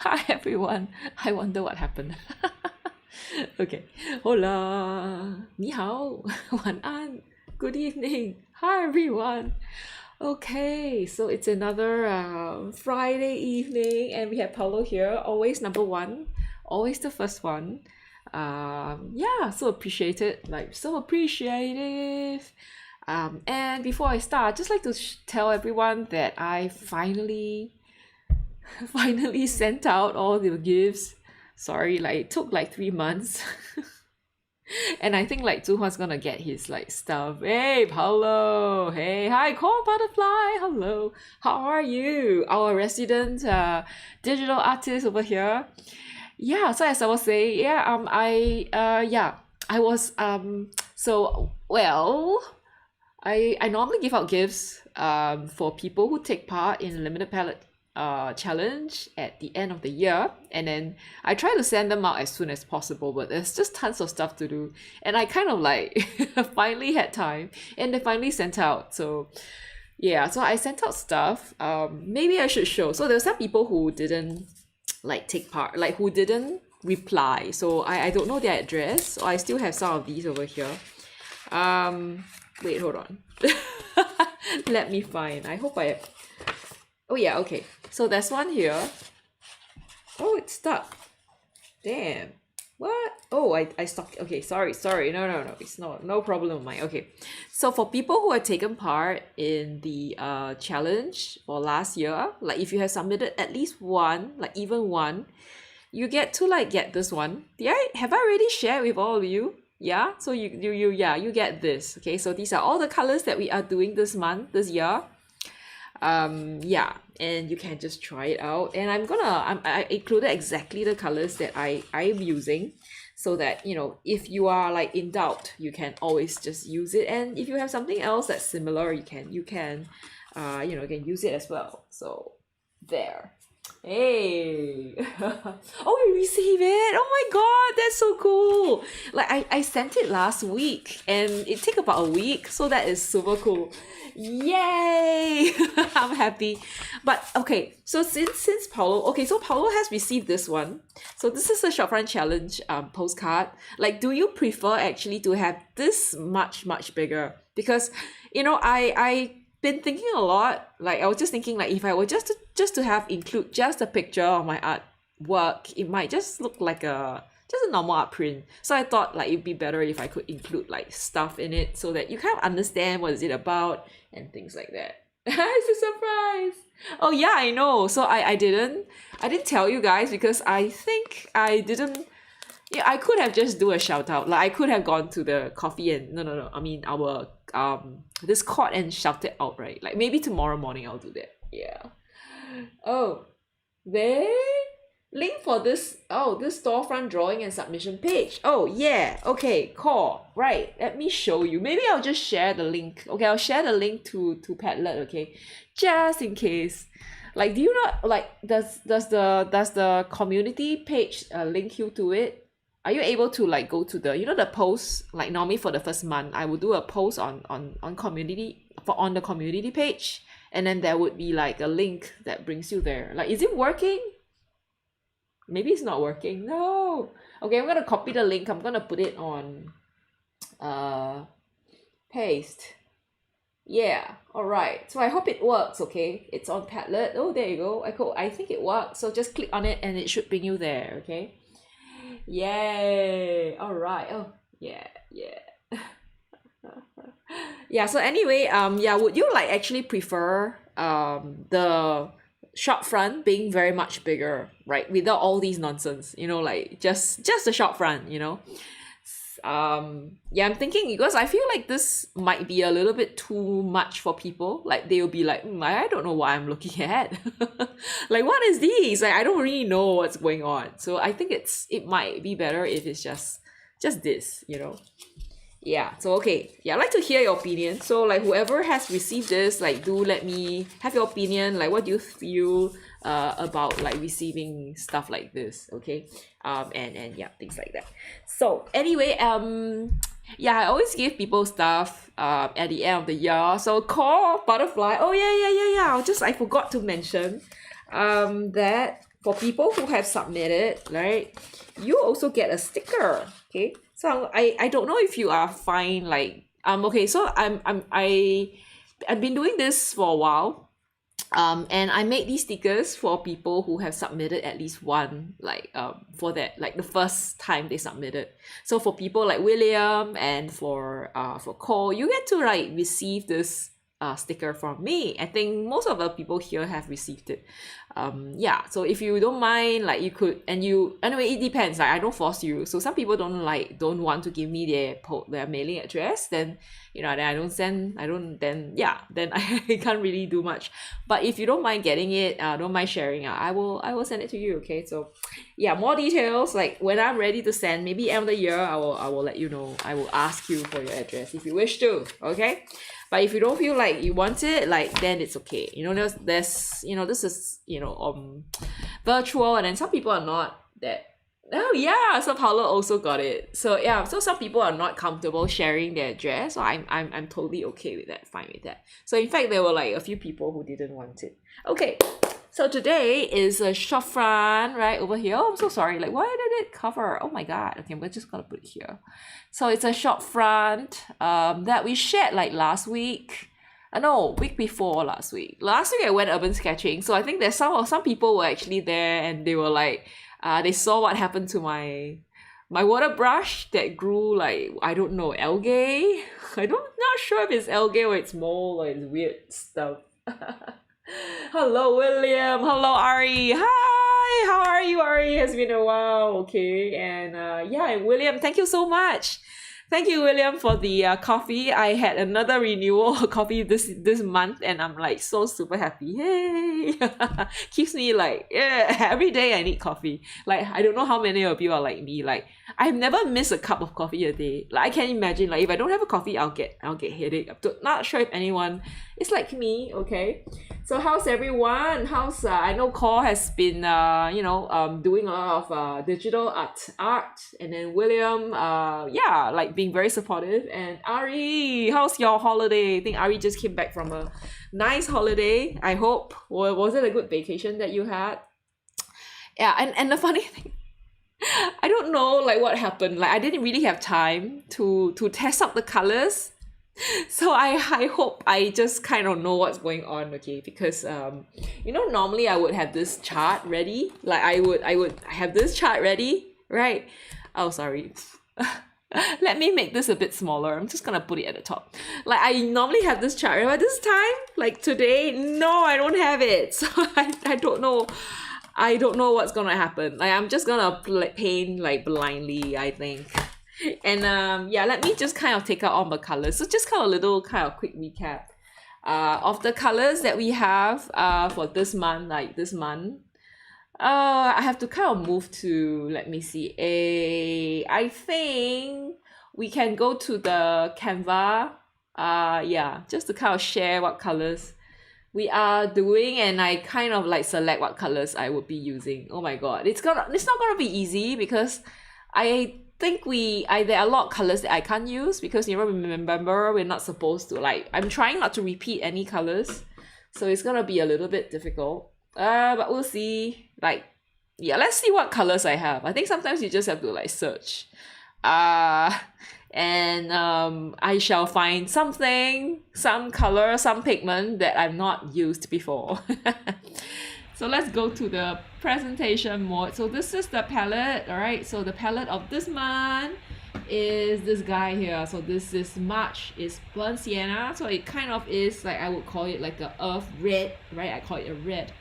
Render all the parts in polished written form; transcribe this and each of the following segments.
Hi everyone. I wonder what happened. Okay. Hola. Ni hao. Wan an. Good evening. Hi everyone. Okay, so it's another Friday evening, and we have Paulo here. Always number one. Always the first one. Yeah, so appreciated. Like so appreciative. And before I start, just like to tell everyone that I finally sent out all the gifts. Sorry, like it took like 3 months. And I think like Zuhua's gonna get his like stuff. Hey, Paulo. Hey, hi, Corn Butterfly. Hello. How are you? Our resident digital artist over here. Yeah, so as I was saying, I was so well, I normally give out gifts for people who take part in limited palette challenge at the end of the year, and then I try to send them out as soon as possible, but there's just tons of stuff to do, and I kind of like finally had time, and they finally sent out. So yeah, so I sent out stuff. Maybe I should show. So there were some people who didn't like take part, like who didn't reply, so I don't know their address, so I still have some of these over here. Wait, hold on. Let me find. I hope I... Oh yeah, okay. So there's one here. Oh, it's stuck. Damn. What? Oh, I stuck. Okay, sorry. No. It's no problem of mine. Okay. So for people who have taken part in the challenge for last year, like if you have submitted at least one, like even one, you get to like get this one. Have I already shared with all of you? Yeah, so you get this. Okay, so these are all the colors that we are doing this year. Yeah, and you can just try it out, and I included exactly the colors that I'm using, so that you know, if you are like in doubt, you can always just use it, and if you have something else that's similar, you can you can use it as well. So there. Hey. Oh, you receive it. Oh my god, that's so cool. Like I sent it last week, and it took about a week, so that is super cool. Yay. I'm happy. But okay, so since Paulo, okay, so Paulo has received this one. So this is a Storefront challenge postcard. Like, do you prefer actually to have this much bigger? Because you know, I been thinking a lot. Like I was just thinking, like if I were just to have include just a picture of my artwork, it might just look like just a normal art print. So I thought like it'd be better if I could include like stuff in it, so that you kind of understand what is it about and things like that. It's a surprise. Oh yeah, I know. So I didn't tell you guys, because I think I didn't. Yeah, I could have just do a shout out. Like I could have gone to the coffee and no. I mean our Discord and shout it out, right? Like maybe tomorrow morning I'll do that. Yeah. Oh, there. Link for this. Oh, this storefront drawing and submission page. Oh yeah. Okay. Cool. Right. Let me show you. Maybe I'll just share the link. Okay, I'll share the link to Padlet. Okay, just in case. Like, do you not like? Does the community page link you to it? Are you able to like go to the the post, like normally for the first month I would do a post on community on the community page, and then there would be like a link that brings you there. Like, is it working? Maybe it's not working. No. Okay, I'm gonna copy the link. I'm gonna put it on paste. Yeah, all right. So I hope it works. Okay, it's on Padlet. Oh, there you go. I think it works. So just click on it and it should bring you there. Okay. Yay! All right. Oh, yeah. Yeah. So anyway, yeah. Would you like actually prefer the shop front being very much bigger, right? Without all these nonsense, like just the shop front, yeah, I'm thinking, because I feel like this might be a little bit too much for people. Like they'll be like, I don't know what I'm looking at. Like, what is these? Like, I don't really know what's going on. So I think it might be better if it's just this, Yeah, so okay. Yeah, I'd like to hear your opinion. So like whoever has received this, like do let me have your opinion. Like, what do you feel about like receiving stuff like this? Okay. And yeah, things like that. So anyway, yeah, I always give people stuff at the end of the year. So call butterfly. Oh yeah. I forgot to mention that for people who have submitted, right, you also get a sticker. Okay, so I don't know if you are fine, like okay, so I've been doing this for a while. And I made these stickers for people who have submitted at least one, like for that, like the first time they submitted. So for people like William and for Cole, you get to like receive this sticker from me. I think most of the people here have received it. Yeah, so if you don't mind, like you could, and you, anyway, it depends, like I don't force you. So some people don't want to give me their mailing address, then then then I can't really do much. But if you don't mind getting it, don't mind sharing, I will send it to you. Okay, so yeah, more details, like when I'm ready to send, maybe end of the year, I will let you know. I will ask you for your address if you wish to. Okay, but if you don't feel like you want it, like, then it's okay. There's this is virtual, and then some people are not that. Oh yeah, so Paolo also got it. So yeah, so some people are not comfortable sharing their address. So I'm totally okay with that, fine with that. So in fact, there were like a few people who didn't want it. Okay, so today is a shop front right over here. Oh, I'm so sorry. Like, why did it cover? Oh my god. Okay, we're just gonna put it here. So it's a shop front that we shared like last week. No, week before last week. Last week I went urban sketching. So I think there's some people were actually there, and they were like, they saw what happened to my water brush that grew like, I don't know, algae. Not sure if it's algae or it's mold or it's weird stuff. Hello, William. Hello, Ari. Hi, how are you, Ari? It's been a while. Okay, and yeah, William, thank you so much. Thank you, William, for the coffee. I had another renewal coffee this month, and I'm like so super happy. Yay! Keeps me like, yeah, every day I need coffee. Like, I don't know how many of you are like me. Like, I've never missed a cup of coffee a day. Like, I can imagine, like, if I don't have a coffee, I'll get headache. I'm not sure if anyone is like me. Okay, so how's everyone? How's I know Cole has been doing a lot of digital art, and then William yeah, like being very supportive. And Ari, how's your holiday? I think Ari just came back from a nice holiday, I hope. Was it a good vacation that you had? Yeah, and the funny thing, I don't know like what happened. Like, I didn't really have time to test out the colors. So I hope I just kind of know what's going on, okay? Because normally I would have this chart ready. Like, I would have this chart ready, right? Oh, sorry. Let me make this a bit smaller. I'm just gonna put it at the top. Like, I normally have this chart, but this time, like today, no, I don't have it. So I don't know. I don't know what's gonna happen. Like, I'm just gonna paint like blindly, I think. And yeah, let me just kind of take out all the colors. So just kind of a little kind of quick recap of the colors that we have for this month. Like this month, I have to kind of move to, let me see, I think we can go to the Canva. Yeah, just to kind of share what colors we are doing, and I kind of like select what colors I would be using. Oh my god, it's not gonna be easy, because I think there are a lot of colors that I can't use, because remember, we're not supposed to, like, I'm trying not to repeat any colors, so it's gonna be a little bit difficult. But we'll see. Like, yeah, let's see what colors I have. I think sometimes you just have to like search. And I shall find something, some color, some pigment that I've not used before. So let's go to the presentation mode. So this is the palette, all right? So the palette of this month is this guy here. So this is March, is burnt sienna. So it kind of is like, I would call it like a earth red, right? I call it a red.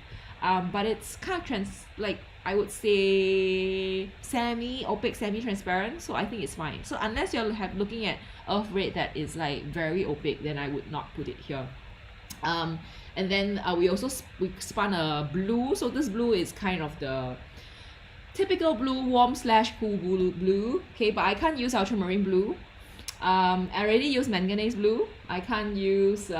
But it's kind of like, I would say semi-opaque, semi-transparent. So I think it's fine. So unless you're looking at earth red that is like very opaque, then I would not put it here. And then we spun a blue. So this blue is kind of the typical blue, warm / cool blue. Okay, but I can't use ultramarine blue. I already used manganese blue. I can't use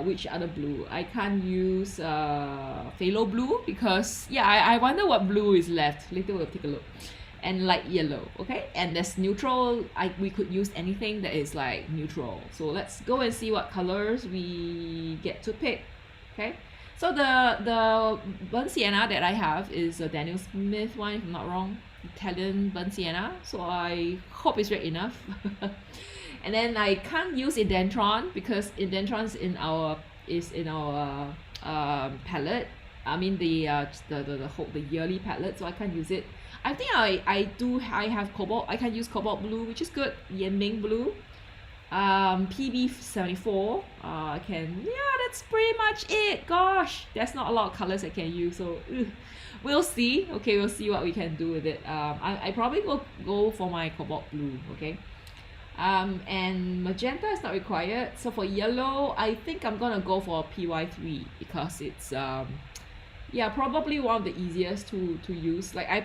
which other blue? I can't use phthalo blue, because yeah, I wonder what blue is left. Later we'll take a look. And light yellow, okay? And there's neutral. We could use anything that is like neutral. So let's go and see what colors we get to pick. Okay, So the burnt sienna that I have is a Daniel Smith one, if I'm not wrong, Italian burnt sienna. So I hope it's red enough. And then I can't use indentron because indentron's in our palette. I mean the yearly palette, so I can't use it. I think I have cobalt. I can use cobalt blue, which is good. Yenming blue. PB7 I can, yeah, that's pretty much it. Gosh, there's not a lot of colors I can use, so we'll see. Okay, we'll see what we can do with it. I probably will go for my cobalt blue. Okay, and magenta is not required. So for yellow, I think I'm gonna go for PY3 because it's yeah, probably one of the easiest to use. Like I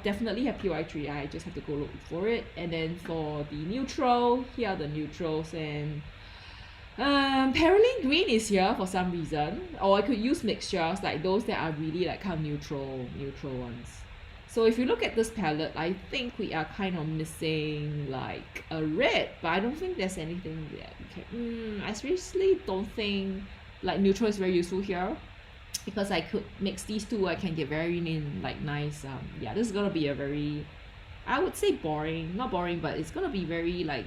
definitely have PY3. I just have to go look for it. And then for the neutral, here are the neutrals, and Perylene green is here for some reason. Or I could use mixtures like those that are really like kind of neutral ones. So if you look at this palette, I think we are kind of missing like a red, but I don't think there's anything that we can. I seriously don't think like neutral is very useful here, because I could mix these two. I can get very like nice. Yeah, this is gonna be a very, I would say boring, not boring, but it's gonna be very like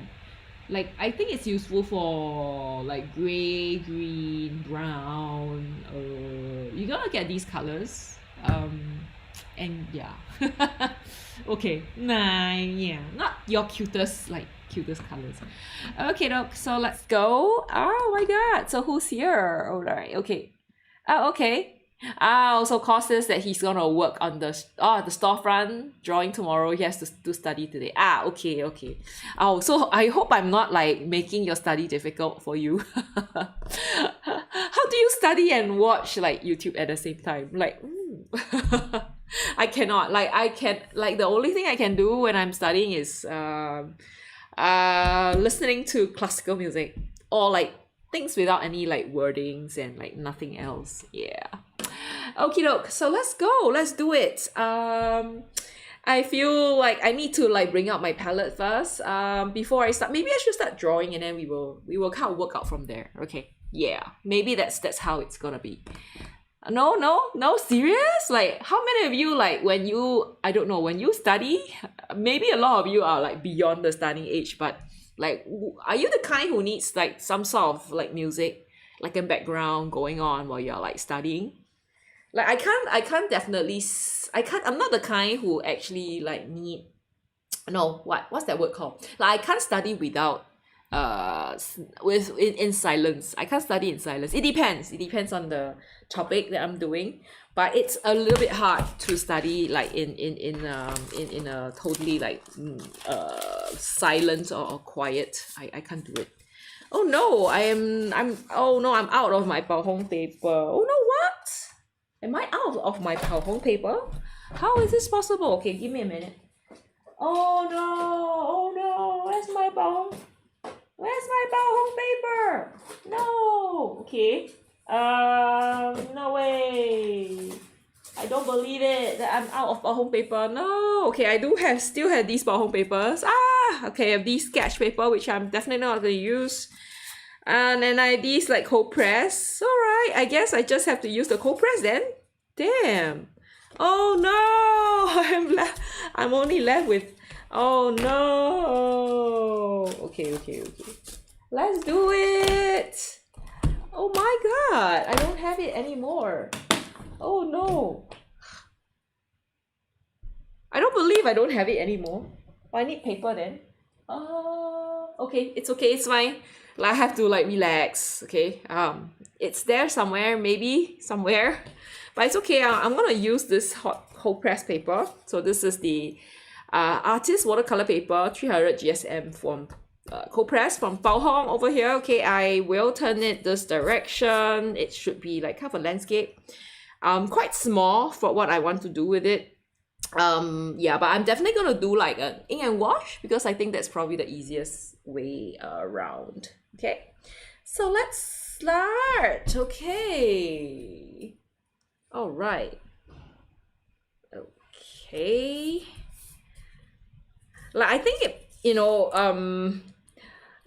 I think it's useful for like gray, green, brown. You're gonna get these colors. And yeah. Okay, nah, yeah, not your cutest colors. Okay, look, so let's go. Oh my god, so who's here? All right, okay. Oh, okay. Also causes that he's gonna work on the storefront drawing tomorrow. He has to study today. Okay. Oh, so I hope I'm not like making your study difficult for you. How do you study and watch like YouTube at the same time? Like, I cannot. The only thing I can do when I'm studying is listening to classical music, or like things without any like wordings and like nothing else. Yeah. Okie doke. So let's go. Let's do it. I feel like I need to like bring out my palette first. Before I start, maybe I should start drawing, and then we will kind of work out from there. Okay. Yeah. Maybe that's how it's gonna be. No, serious? Like, how many of you, like, when you study, maybe a lot of you are like beyond the studying age, but like, are you the kind who needs like some sort of like music, like a background going on while you're like studying? Like, I'm not the kind who actually like need, no, what's that word called? Like, I can't study without in silence. I can't study in silence. It depends on the topic that I'm doing, but it's a little bit hard to study like in a totally like silent or quiet. I can't do it. Oh no, I'm out of my Bao Hong paper. Oh no, what? Am I out of my Bao Hong paper? How is this possible? Okay, give me a minute. Oh no, where's my Bao Hong paper? No. Okay. No way. I don't believe it that I'm out of Bao Hong paper. No. Okay, I still have these Bao Hong papers. Okay, I have these sketch paper, which I'm definitely not going to use. And then I have these like cold press. Alright, I guess I just have to use the cold press then. Damn. Oh no. I'm only left with, oh no. Okay. Let's do it. Oh my god, I don't have it anymore. Oh no. I don't believe I don't have it anymore. Oh, I need paper then. Okay, it's fine. Like, I have to like relax. Okay. It's there somewhere, maybe somewhere. But it's okay. I'm gonna use this hot cold press paper. So this is the artist watercolor paper 300 GSM from cold press from Bao Hong over here. Okay, I will turn it this direction. It should be like kind of a landscape. Quite small for what I want to do with it. Yeah, but I'm definitely gonna do like an ink and wash, because I think that's probably the easiest way around. Okay, so let's start. Okay. All right. Okay. Like, I think it,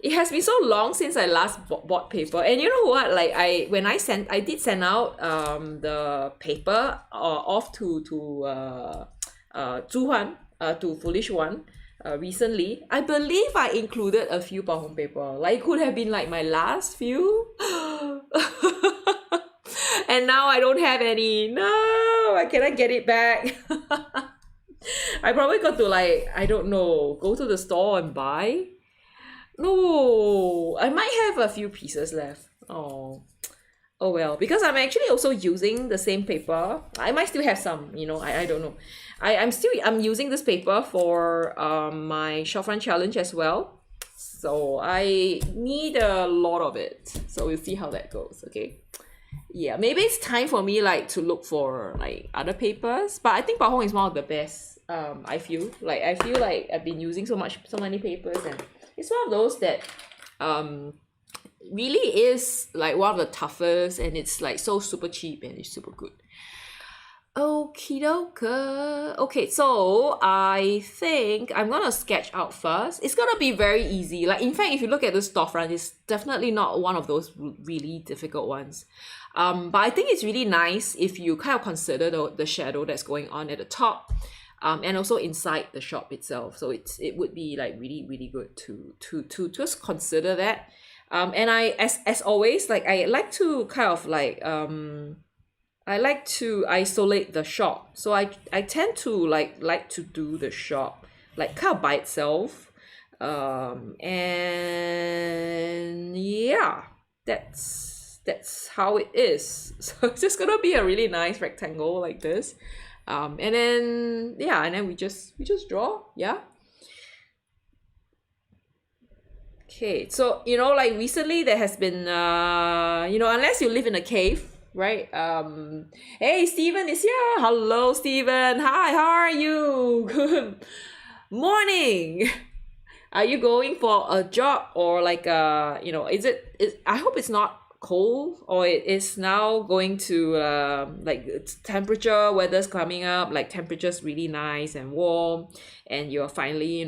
it has been so long since I last bought paper, and you know what? Like I did send out the paper off to Zhuhan to Foolish One recently. I believe I included a few Pahong paper. Like it could have been like my last few, and now I don't have any. No, I cannot get it back. I probably got to like I don't know, go to the store and buy. No, I might have a few pieces left. Oh, oh well, because I'm actually also using the same paper. I might still have some, I don't know. I'm using this paper for my shopfront challenge as well. So I need a lot of it. So we'll see how that goes, okay? Yeah, maybe it's time for me like to look for like other papers, but I think Pahong is one of the best. I feel like I've been using so many papers, and it's one of those that really is like one of the toughest, and it's like so super cheap and it's super good. Okie doke. Okay, so I think I'm gonna sketch out first. It's gonna be very easy. Like in fact, if you look at the storefront, it's definitely not one of those really difficult ones. But I think it's really nice if you kind of consider the shadow that's going on at the top. And also inside the shop itself. So it would be like really, really good to just consider that. And I as always, like I like to kind of like I like to isolate the shop. So I tend to like to do the shop like kind of by itself. And yeah, that's how it is. So it's just gonna be a really nice rectangle like this. And then we just draw, yeah. Okay, so like recently there has been unless you live in a cave, right? Hey, Steven is here. Hello, Steven. Hi, how are you? Good morning. Are you going for a job or like I hope it's not cold, or it is now going to like temperature, weather's coming up, like temperature's really nice and warm, and you're finally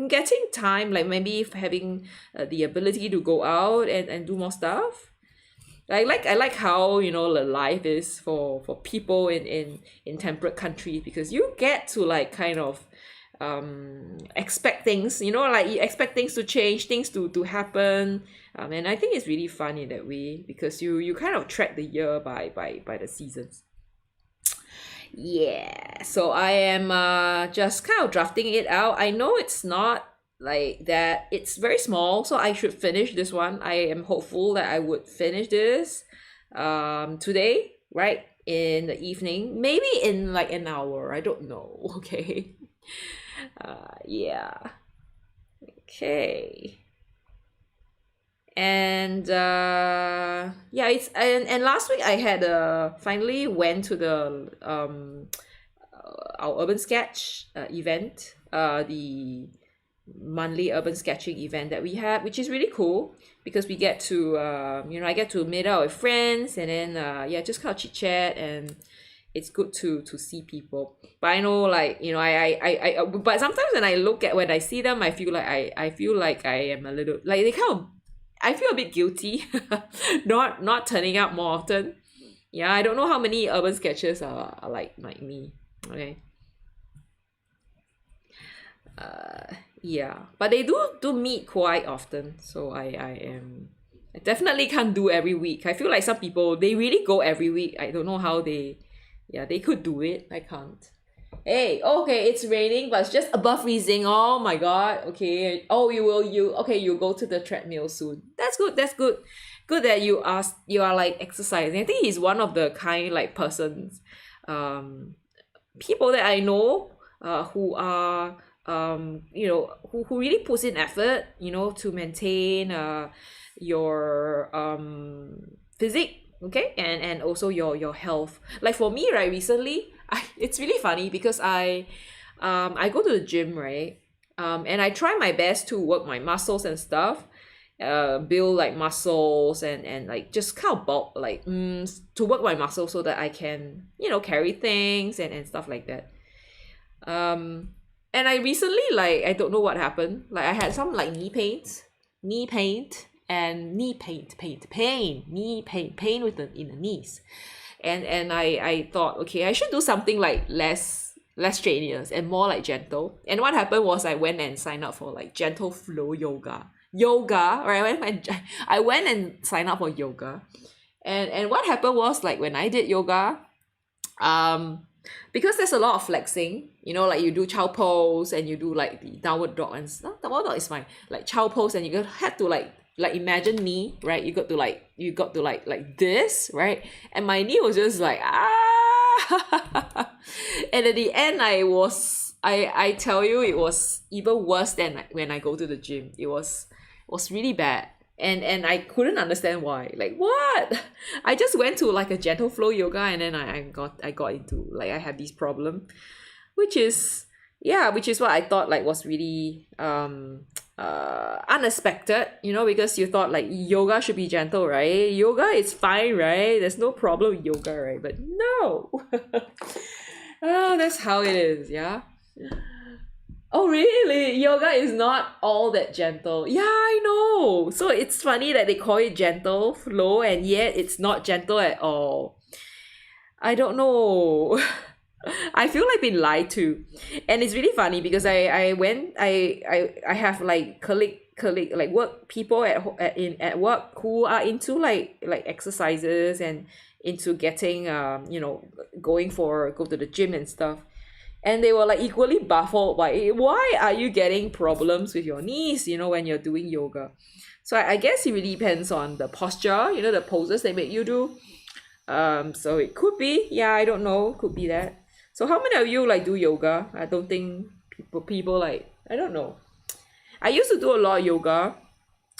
getting time, like maybe having the ability to go out and do more stuff. I like how the life is for people in temperate countries, because you get to like kind of expect things, like you expect things to change, things to happen, and I think it's really fun in that way, because you kind of track the year by the seasons. Yeah, so I am just kind of drafting it out. I know it's not like that, it's very small, so I should finish this one. I am hopeful that I would finish this today, right, in the evening, maybe in like an hour, I don't know. Okay. Yeah. Okay. And yeah, it's and last week I had finally went to the our urban sketch event, the monthly urban sketching event that we had, which is really cool, because we get to I get to meet up with friends, and then just kind of chit chat, and it's good to see people. But I know, like I but sometimes when I see them, I feel like I am a little like they kind of, I feel a bit guilty not turning up more often. Yeah, I don't know how many urban sketchers are like me. Okay. Yeah, but they do meet quite often, so I definitely can't do every week. I feel like some people, they really go every week. I don't know how they could do it. I can't. Hey, okay, it's raining, but it's just above freezing. Oh my god. Okay. Oh, you'll go to the treadmill soon. That's good. Good that you are like exercising. I think he's one of the kind like persons, people that I know, who are who really puts in effort, to maintain your physique, okay, and also your health. Like for me, right, recently, it's really funny because I go to the gym, right, and I try my best to work my muscles and stuff, build like muscles and like just kind of bulk, like to work my muscles so that I can carry things and stuff like that. And I recently, like, I don't know what happened, like I had some like knee pains, knee paint and knee pain with in the knees. And I thought, okay, I should do something like less strenuous and more like gentle. And what happened was I went and signed up for like gentle flow yoga. Right? I went and signed up for yoga. And what happened was, like, when I did yoga, because there's a lot of flexing, you know, like you do child pose and you do like the downward dog and stuff. Downward dog is fine. Like child pose, and you have to like imagine knee, right? You got to like this, right? And my knee was just like and at the end I tell you, it was even worse than when I go to the gym. It was really bad. And I couldn't understand why. Like, what? I just went to like a gentle flow yoga, and then I got into, like, I had this problem, which is what I thought like was really unexpected, you know, because you thought like yoga should be gentle, right? Yoga is fine, right? There's no problem with yoga, right? But no. Oh, that's how it is, yeah. Oh, really? Yoga is not all that gentle. Yeah, I know. So it's funny that they call it gentle flow, and yet it's not gentle at all. I don't know. I feel like being lied to. And it's really funny because I have like colleague like work people at work who are into like exercises and into getting you know, go to the gym and stuff. And they were like equally baffled, why are you getting problems with your knees, you know, when you're doing yoga. So I guess it really depends on the posture, you know, the poses they make you do. So it could be, yeah, I don't know, could be that. So how many of you like do yoga? I don't think people like, I don't know. I used to do a lot of yoga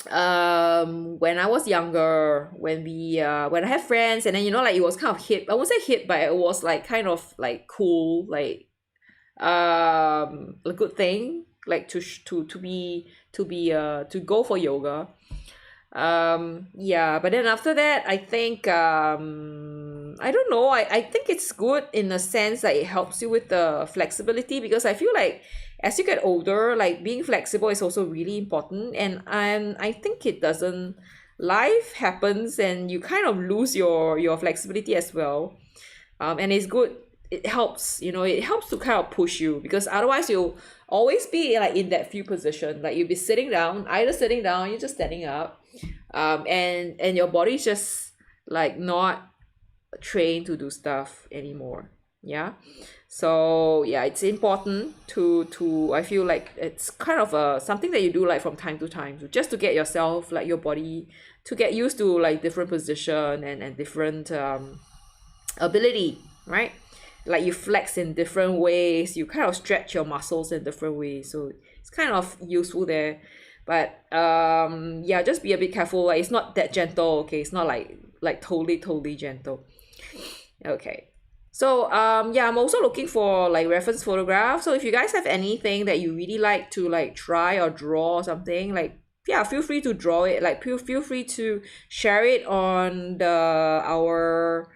when I was younger, when I had friends, and then, you know, like it was kind of hip. I won't say hip, but it was like kind of like cool, like a good thing, like to go for yoga. Yeah, but then after that, I think I don't know, I think it's good in a sense that it helps you with the flexibility, because I feel like as you get older, like being flexible is also really important. And I think it doesn't, life happens and you kind of lose your flexibility as well. And it's good, it helps, you know, it helps to kind of push you, because otherwise you'll always be like in that few position, like you'll be sitting down, either sitting down, you're just standing up, and your body's just like not trained to do stuff anymore. Yeah, so yeah, it's important to I feel like it's kind of something that you do like from time to time, to get yourself, like your body, to get used to like different position and different ability, right? Like you flex in different ways, you kind of stretch your muscles in different ways, so it's kind of useful there. But yeah, just be a bit careful, like it's not that gentle, okay? It's not like totally gentle. Okay, so yeah, I'm also looking for like reference photographs. So if you guys have anything that you really like to like try or draw or something, like, yeah, feel free to draw it, like feel free to share it on our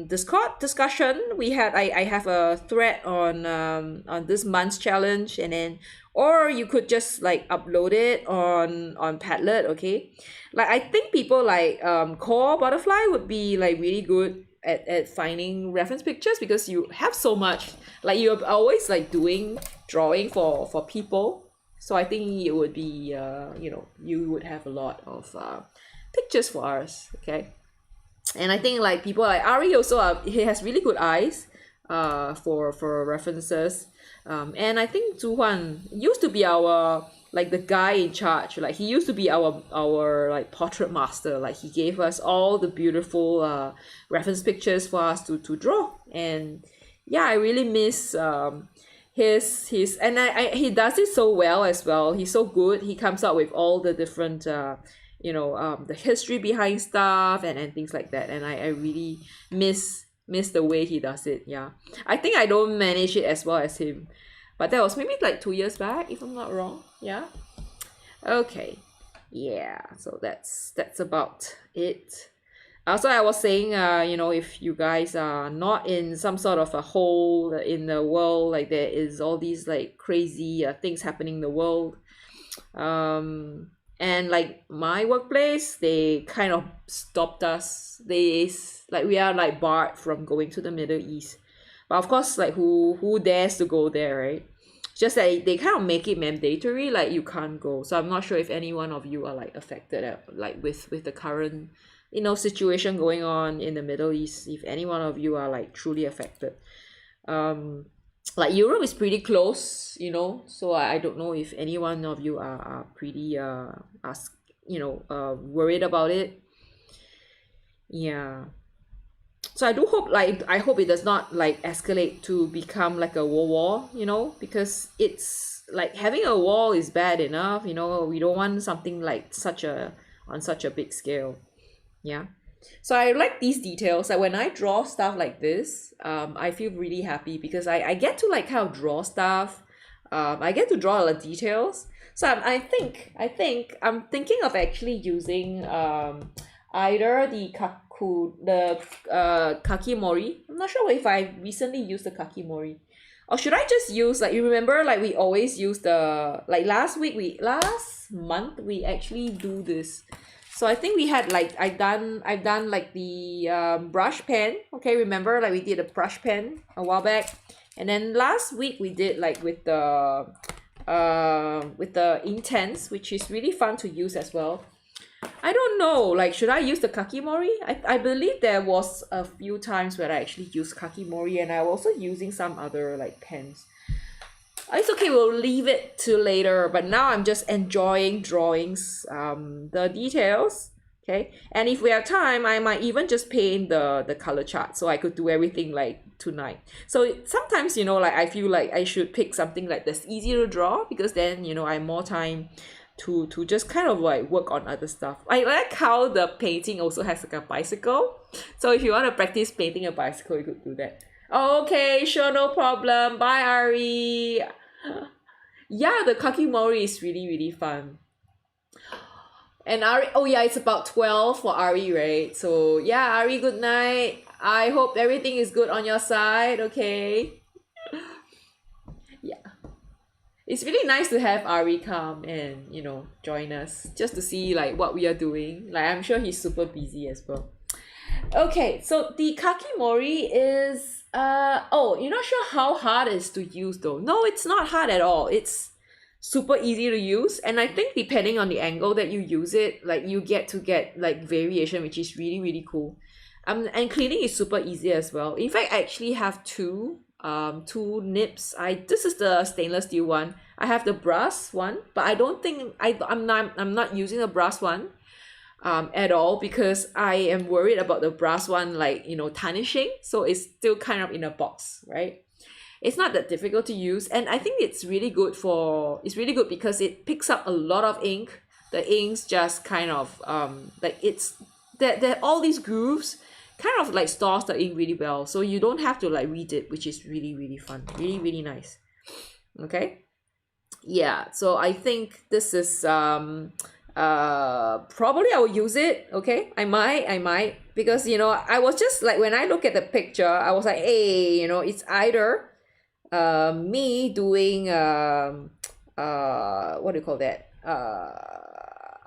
Discord discussion. I have a thread on this month's challenge, and then, or you could just like upload it on Padlet, okay? Like I think people like Core Butterfly would be like really good at finding reference pictures, because you have so much, like you're always like drawing for people. So I think it would be you know, you would have a lot of pictures for us, okay? And I think like people like Ari also, he has really good eyes for references. And I think Zuhuan used to be our, like the guy in charge, like he used to be our like portrait master. Like he gave us all the beautiful reference pictures for us to draw. And yeah, I really miss his and he does it so well as well. He's so good. He comes out with all the different you know, the history behind stuff and things like that. And I really miss the way he does it. Yeah, I think I don't manage it as well as him, but that was maybe like 2 years back, if I'm not wrong. Yeah, okay, yeah, so that's about it. So I was saying, you know, if you guys are not in some sort of a hole in the world, like there is all these like crazy things happening in the world, And like my workplace, they kind of stopped us. Like we are like barred from going to the Middle East. But of course, like who dares to go there, right? Just that they kind of make it mandatory, like you can't go. So I'm not sure if any one of you are like affected like with the current situation going on in the Middle East. If any one of you are like truly affected, um like Europe is pretty close, so I don't know if any one of you are pretty ask worried about it. Yeah. So I do hope, like, I hope it does not like escalate to become like a world war, because it's like having a war is bad enough, we don't want something like on such a big scale. Yeah. So I like these details. Like when I draw stuff like this, I feel really happy because I get to like kind of draw stuff. I get to draw a lot of details. So I'm thinking of actually using either the kakimori. I'm not sure if I recently used the kakimori. Or should I just use, like, you remember, like we always use last month we actually do this. So I think we had like I've done like the brush pen. Okay, remember, like we did a brush pen a while back, and then last week we did like with the intense, which is really fun to use as well. I don't know, like should I use the kakimori? I believe there was a few times where I actually used kakimori, and I was also using some other like pens. It's okay, we'll leave it to later, but now I'm just enjoying drawings, the details. Okay, and if we have time, I might even just paint the color chart so I could do everything like tonight. So sometimes, like I feel like I should pick something like that's easy to draw, because then I have more time to just kind of like work on other stuff. I like how the painting also has like a bicycle. So if you want to practice painting a bicycle, you could do that. Okay, sure, no problem. Bye, Ari. Yeah, the kakimori is really, really fun. And Ari, oh yeah, it's about 12 for Ari, right? So yeah, Ari, good night. I hope everything is good on your side, okay? Yeah. It's really nice to have Ari come and, join us just to see like what we are doing. Like I'm sure he's super busy as well. Okay, so the kakimori is you're not sure how hard it is to use though. No, it's not hard at all. It's super easy to use, and I think depending on the angle that you use it, like you get like variation, which is really, really cool. And cleaning is super easy as well. In fact, I actually have two nibs. This is the stainless steel one. I have the brass one, but I don't think I'm not using the brass one at all, because I am worried about the brass one like tarnishing, so it's still kind of in a box, right? It's not that difficult to use, and I think it's really good because it picks up a lot of ink. The inks just kind of like it's that all these grooves kind of like stores the ink really well, so you don't have to like read it, which is really, really fun, really, really nice. Okay, yeah, so I think this is probably I will use it. Okay, I might because I was just like, when I look at the picture, I was like, hey, it's either me doing what do you call that,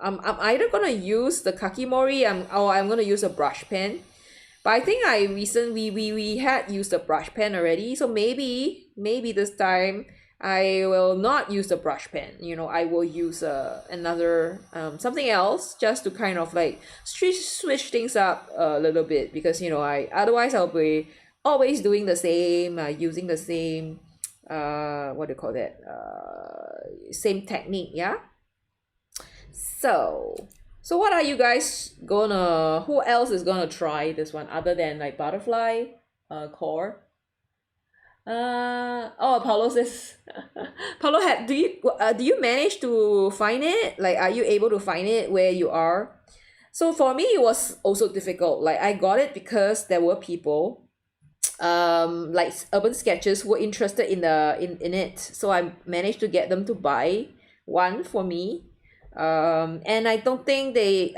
I'm either gonna use the kakimori, or I'm gonna use a brush pen. But I think we had used the brush pen already, so maybe this time I will not use the brush pen. I will use another something else, just to kind of like switch things up a little bit, because otherwise I'll be always doing the same, using the same what do you call that, same technique. Yeah. So what are you guys who else is gonna try this one other than like butterfly core? Paulo says Paulo, do you manage to find it? Like, are you able to find it where you are? So for me, it was also difficult. Like I got it because there were people like Urban Sketches were interested in it, so I managed to get them to buy one for me. And I think they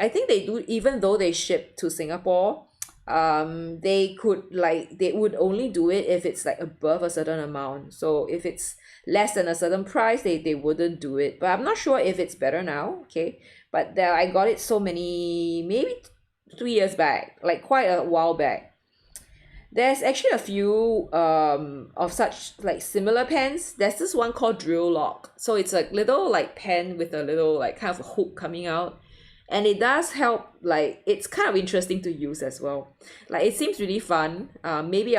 do, even though they ship to Singapore, they could like they would only do it if it's like above a certain amount. So if it's less than a certain price, they wouldn't do it. But I'm not sure if it's better now. Okay, but there I got it so many, maybe 3 years back, like quite a while back. There's actually a few of such like similar pens. There's this one called drill lock. So it's a little like pen with a little like kind of a hook coming out. And it does help, like it's kind of interesting to use as well. Like it seems really fun. Maybe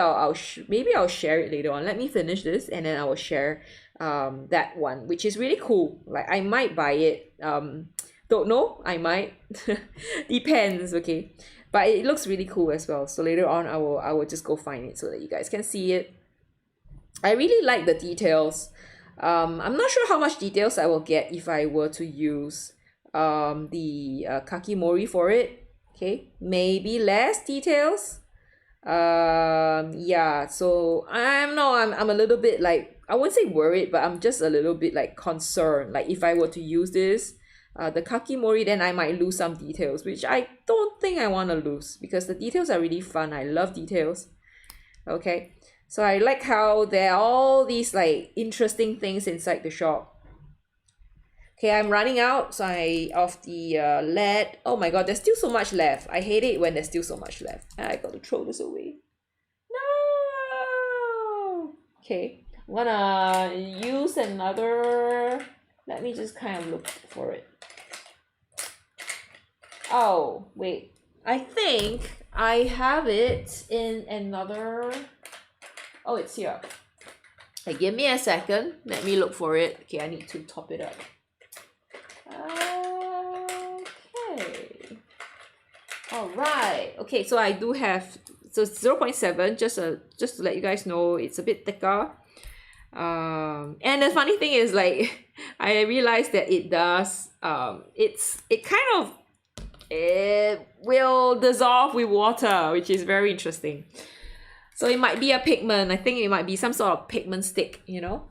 maybe I'll share it later on. Let me finish this and then I will share that one, which is really cool. Like I might buy it. Don't know, I might. Depends, okay. But it looks really cool as well. So later on I will just go find it so that you guys can see it. I really like the details. I'm not sure how much details I will get if I were to use the kakimori for it. Okay, maybe less details. Yeah, so I'm a little bit like, I wouldn't say worried, but I'm just a little bit like concerned. Like if I were to use this the kakimori, then I might lose some details, which I don't think I want to lose because the details are really fun. I love details. Okay, so I like how there are all these like interesting things inside the shop. Okay, I'm running out so of the lead. Oh my god, there's still so much left. I hate it when there's still so much left. I got to throw this away. No! Okay, I'm gonna use another. Let me just kind of look for it. Oh, wait. I think I have it in another. Oh, it's here. Okay, give me a second. Let me look for it. Okay, I need to top it up. Okay. All right. Okay, so I do have, so 0.7, just to let you guys know, it's a bit thicker. And the funny thing is, like, I realized that it does it will dissolve with water, which is very interesting. So it might be a pigment. I think it might be some sort of pigment stick, you know.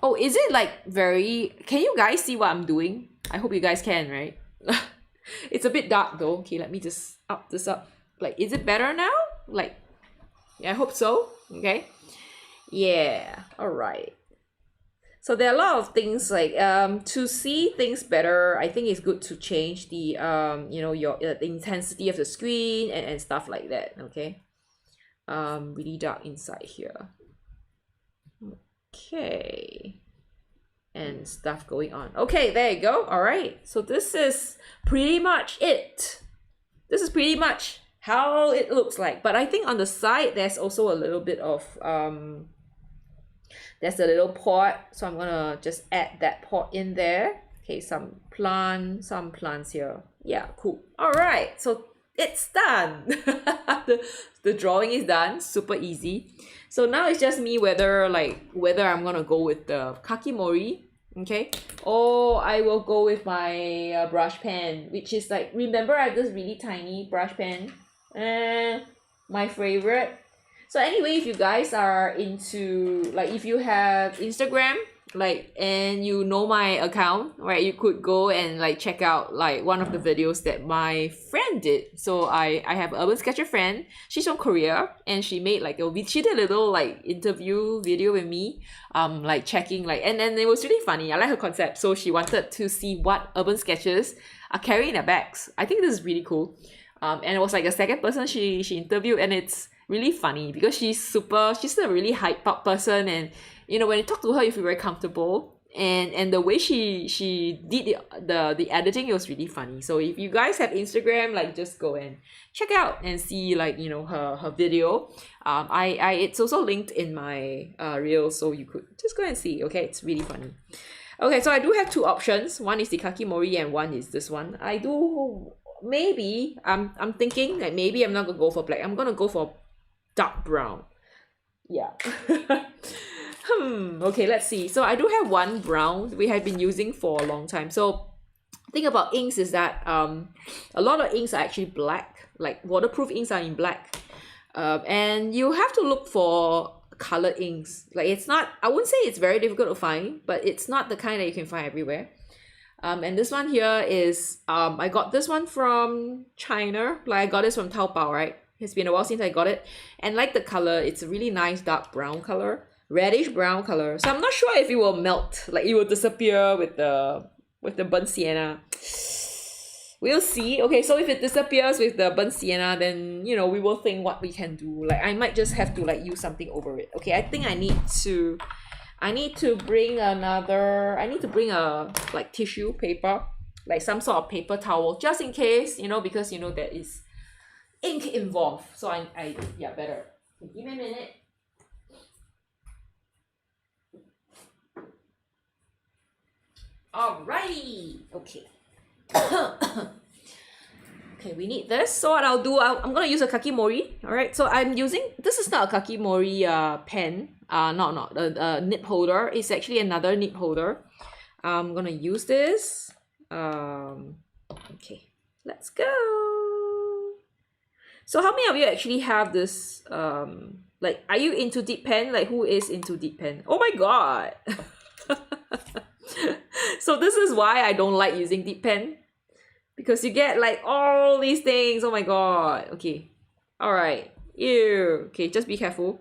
Oh, is it like very, can you guys see what I'm doing? I hope you guys can, right? It's a bit dark though. Okay, let me just up this up. Like, is it better now? Like, yeah, I hope so. Okay. Yeah, all right. So there are a lot of things like to see things better, I think it's good to change the you know, your the intensity of the screen and stuff like that. Okay. Really dark inside here. Okay. And stuff going on. Okay, there you go. All right. So this is pretty much it. This is pretty much how it looks like. But I think on the side there's also a little bit of there's a little pot, so I'm gonna just add that pot in there. Okay, some plants here. Yeah, cool. All right, so it's done. the drawing is done, super easy. So now it's just me whether I'm gonna go with the kakimori, okay, or I will go with my brush pen, which is like, remember I have this really tiny brush pen, my favorite. So anyway, if you guys are into, like, if you have Instagram, like, and you know my account, right, you could go and like check out like one of the videos that my friend did. So I have an urban sketcher friend. She's from Korea and she made like she did a little like interview video with me, like checking like, and then it was really funny. I like her concept. So she wanted to see what urban sketchers are carrying their bags. I think this is really cool. And it was like the second person she interviewed, and it's really funny because she's a really hyped up person, and you know, when you talk to her you feel very comfortable, and the way she did the editing, it was really funny. So if you guys have Instagram, like, just go and check out and see, like, you know, her video. It's also linked in my reel, so you could just go and see. Okay, it's really funny. Okay, so I do have two options. One is the kakimori and one is this one. Maybe I'm thinking like maybe I'm not gonna go for black. I'm gonna go for dark brown. Yeah. Okay, let's see. So I do have one brown we have been using for a long time. So the thing about inks is that a lot of inks are actually black. Like waterproof inks are in black. And you have to look for colored inks. Like, it's not, I wouldn't say it's very difficult to find, but it's not the kind that you can find everywhere. And this one here is I got this one from China. Like, I got this from Taobao, right? It's been a while since I got it. And like the color, it's a really nice dark brown color. Reddish brown color. So I'm not sure if it will melt. Like it will disappear with the burnt sienna. We'll see. Okay, so if it disappears with the burnt sienna, then, you know, we will think what we can do. Like, I might just have to, like, use something over it. Okay, I think I need to bring a, like, tissue paper. Like, some sort of paper towel. Just in case, you know, because, you know, there is ink involved. So, yeah, better. Give me a minute. Alrighty. Okay. Okay, we need this. So what I'll do, I'm gonna use a kakimori. All right. So I'm using, this is not a kakimori pen. Not a nib holder. It's actually another nib holder. I'm gonna use this. Okay, let's go. So how many of you actually have this? Like, are you into dip pen? Like, who is into dip pen? Oh my god. So this is why I don't like using dip pen, because you get like all these things. Oh my god. Okay, all right. Ew. Okay, just be careful.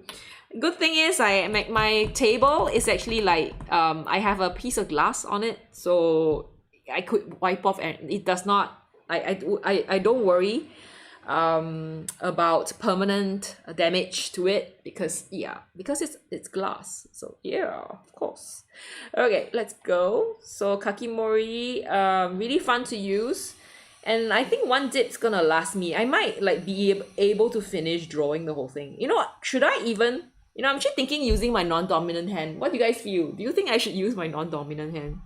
Good thing is my table is actually like I have a piece of glass on it, so I could wipe off, and it does not, I don't worry about permanent damage to it, because it's glass. So yeah, of course. Okay, let's go. So kakimori, really fun to use, and I think one dip's gonna last me. I might like be able to finish drawing the whole thing. You know what, should I even, you know, I'm actually thinking using my non-dominant hand. What do you guys feel? Do you think I should use my non-dominant hand?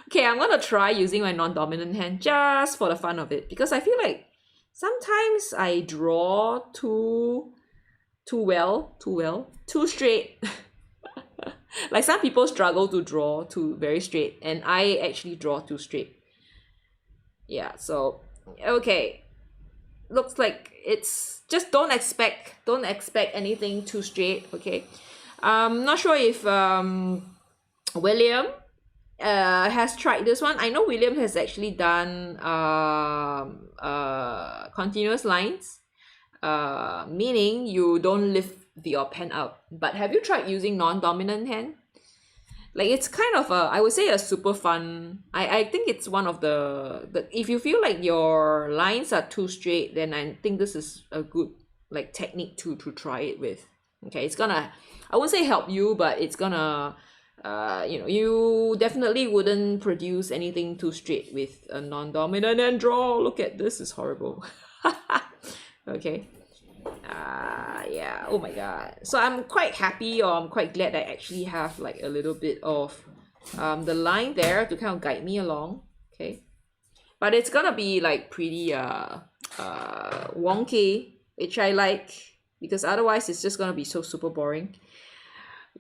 Okay, I'm gonna try using my non-dominant hand just for the fun of it, because I feel like sometimes I draw too straight. Like some people struggle to draw too very straight, and I actually draw too straight. Yeah, so okay. Looks like it's just don't expect anything too straight. Okay. Not sure if William has tried this one. I know William has actually done continuous lines, meaning you don't lift your pen up. But have you tried using non-dominant hand? Like, it's kind of a, I would say, a super fun. I think it's one of the if you feel like your lines are too straight, then I think this is a good like technique to try it with. Okay, it's gonna, I won't say help you, but it's gonna you know, you definitely wouldn't produce anything too straight with a non-dominant hand draw. Look at this, is horrible. Okay. Yeah, oh my god. So I'm quite happy, or I'm quite glad I actually have like a little bit of the line there to kind of guide me along. Okay, but it's gonna be like pretty wonky, which I like, because otherwise it's just gonna be so super boring.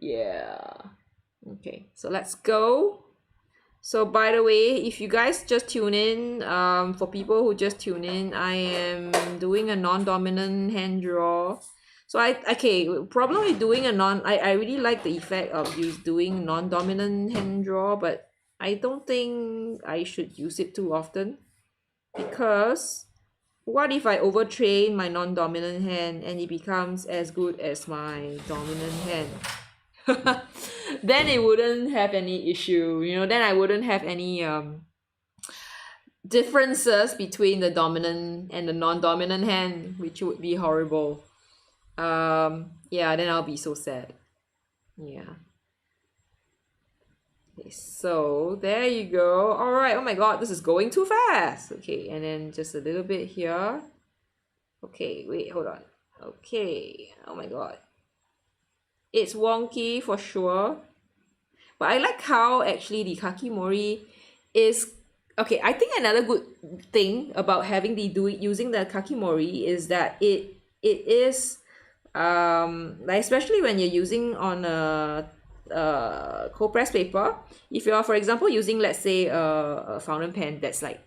Yeah. Okay, so let's go. So by the way, if you guys just tune in, for people who just tune in, I am doing a non-dominant hand draw. So problem with doing I really like the effect of doing non-dominant hand draw, but I don't think I should use it too often, because what if I overtrain my non-dominant hand and it becomes as good as my dominant hand? Then it wouldn't have any issue, you know, then I wouldn't have any differences between the dominant and the non-dominant hand, which would be horrible. Yeah, then I'll be so sad. Yeah. Okay, so there you go. All right. Oh my god, this is going too fast. Okay, and then just a little bit here. Okay, wait, hold on. Okay. Oh my god, it's wonky for sure, but I like how actually the kakimori is okay. I think another good thing about having using the kakimori is that it is like, especially when you're using on a cold press paper. If you're, for example, using, let's say, a fountain pen that's like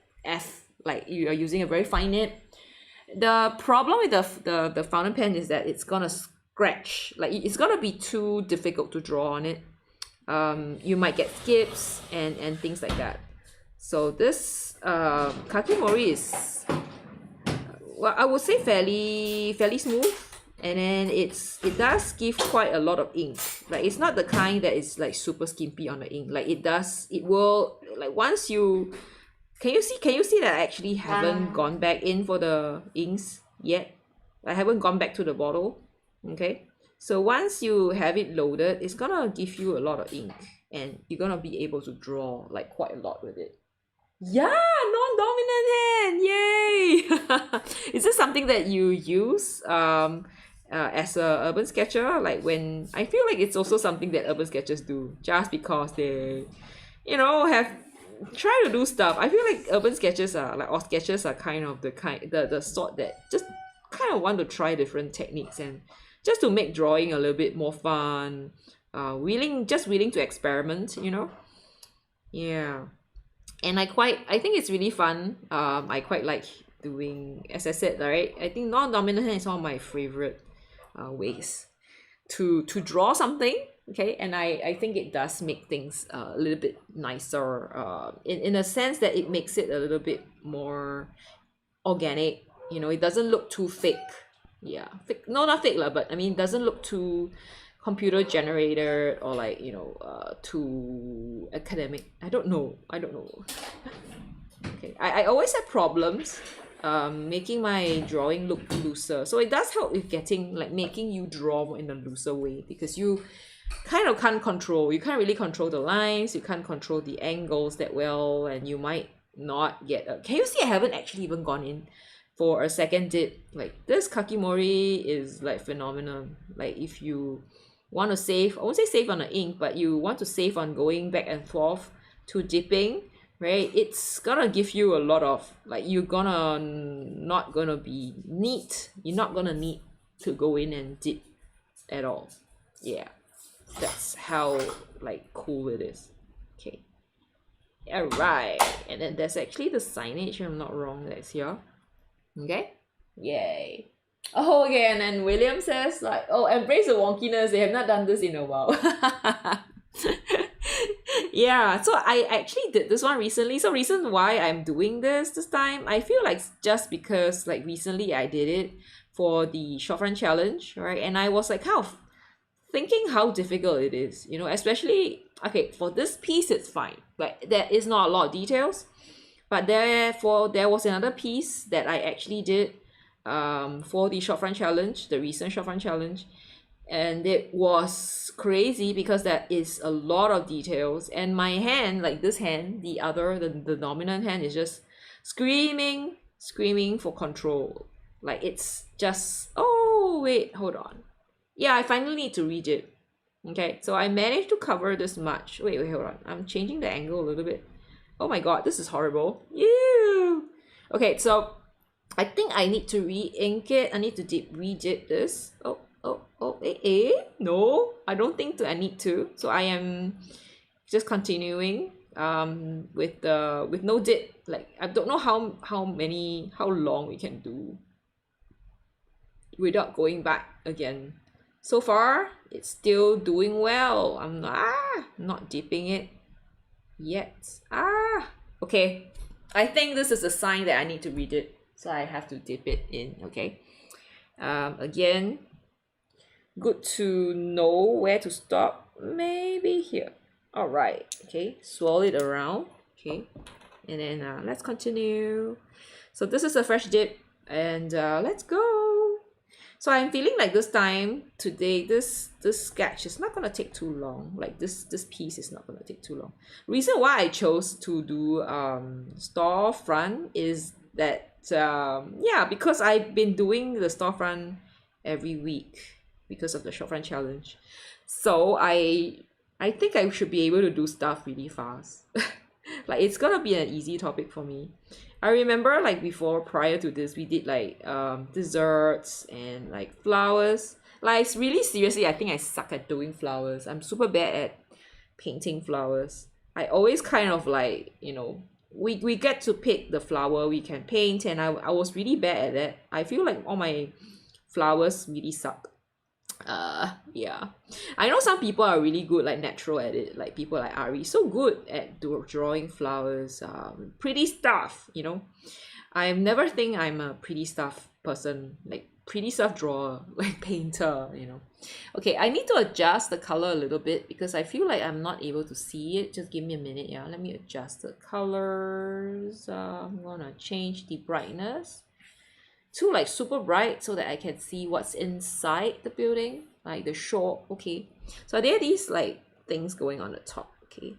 like you are using a very fine nib, the problem with the fountain pen is that it's gonna scratch. Like, it's gonna be too difficult to draw on it. You might get skips and things like that. So this kakimori is well, I would say fairly smooth, and then it does give quite a lot of ink. Like it's not the kind that is like super skimpy on the ink. Like it will, like once you, can you see that I actually haven't gone back in for the inks yet? I haven't gone back to the bottle. Okay, so once you have it loaded, it's gonna give you a lot of ink, and you're gonna be able to draw like quite a lot with it. Yeah, non-dominant hand, yay! Is this something that you use as a urban sketcher? Like, when I feel like it's also something that urban sketchers do, just because they, have try to do stuff. I feel like urban sketchers are like, or sketchers are kind of the sort that just kind of want to try different techniques, and just to make drawing a little bit more fun, willing to experiment, yeah. And I think it's really fun. I quite like doing, as I said, right? I think non-dominant hand is one of my favorite ways to draw something. Okay, and I think it does make things a little bit nicer. In a sense that it makes it a little bit more organic. It doesn't look too fake. Yeah, fake. No, not fake lah. But I mean, it doesn't look too computer generated, or like too academic. I don't know. Okay, I always have problems making my drawing look looser, so it does help with making you draw in a looser way, because you kind of can't really control the lines, you can't control the angles that well, and you might not get can you see I haven't actually even gone in for a second dip? Like, this kakimori is like phenomenal. Like, if you want to save, I won't say save on the ink, but you want to save on going back and forth to dipping, right? It's gonna give you a lot of, like, you're not gonna need to go in and dip at all. Yeah, that's how like cool it is. Okay, all right, and then there's actually the signage, if I'm not wrong, that's here. Okay, yay. Oh, okay, and then William says like, oh, embrace the wonkiness, they have not done this in a while. Yeah, so I actually did this one recently. So reason why I'm doing this time, I feel like just because like recently I did it for the Storefront challenge, right? And I was like kind of thinking how difficult it is, especially, okay, for this piece it's fine. Like, there is not a lot of details, but there was another piece that I actually did for the Storefront challenge, the recent Storefront challenge, and it was crazy because there is a lot of details, and my hand, like this hand, the dominant hand, is just screaming for control. Like, it's just, oh wait, hold on, yeah, I finally need to read it. Okay, so I managed to cover this much. Wait, hold on, I'm changing the angle a little bit. Oh my god, this is horrible. Ew. Okay, so I think I need to re-ink it. I need to re-dip this. No, I don't think I need to. So I am just continuing with no dip. Like, I don't know how long we can do without going back again. So far, it's still doing well. I'm not dipping it yet. Okay, I think this is a sign that I need to read it, so I have to dip it in. Okay, again, good to know where to stop. Maybe here. All right. Okay, swirl it around. Okay, and then let's continue. So this is a fresh dip, and let's go. So I'm feeling like this time today, this sketch is not gonna take too long. Like, this piece is not gonna take too long. Reason why I chose to do Storefront is that because I've been doing the Storefront every week because of the Storefront challenge. So I think I should be able to do stuff really fast. Like, it's gonna be an easy topic for me. I remember, like, prior to this, we did like desserts and like flowers. Like, really seriously, I think I suck at doing flowers. I'm super bad at painting flowers. I always kind of like, we get to pick the flower we can paint, and I was really bad at that. I feel like all my flowers really suck. Yeah, I know some people are really good, like natural at it, like people like Ari, so good at drawing flowers, pretty stuff, I never think I'm a pretty stuff person, like pretty stuff drawer, like painter, you know. Okay, I need to adjust the color a little bit because I feel like I'm not able to see it. Just give me a minute, yeah. Let me adjust the colors. I'm gonna change the brightness to like super bright so that I can see what's inside the building, like the shop. Okay, so there are these like things going on the top. Okay,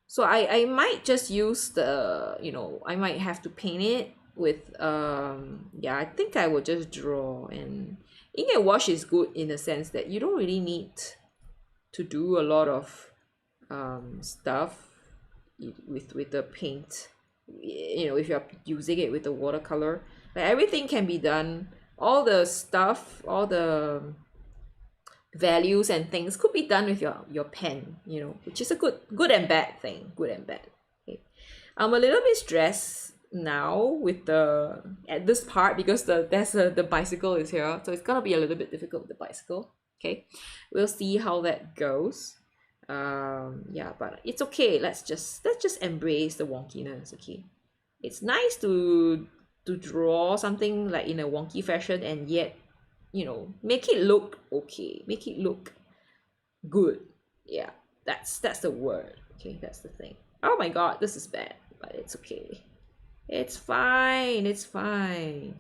so I might just use the, you know, I might have to paint it with yeah, I think I will just draw. And ink and wash is good in the sense that you don't really need to do a lot of stuff with the paint, you know, if you're using it with the watercolor. Like everything can be done, all the stuff, all the values and things could be done with your pen, you know, which is a good and bad thing. Good and bad. Okay, I'm a little bit stressed now with the at this part because the bicycle is here, so it's gonna be a little bit difficult with the bicycle. Okay, we'll see how that goes. Yeah, but it's okay. Let's just embrace the wonkiness. Okay, it's nice to draw something like in a wonky fashion and yet, you know, make it look okay, make it look good. Yeah, that's the word. Okay, that's the thing. Oh my god, this is bad, but it's okay. It's fine, it's fine.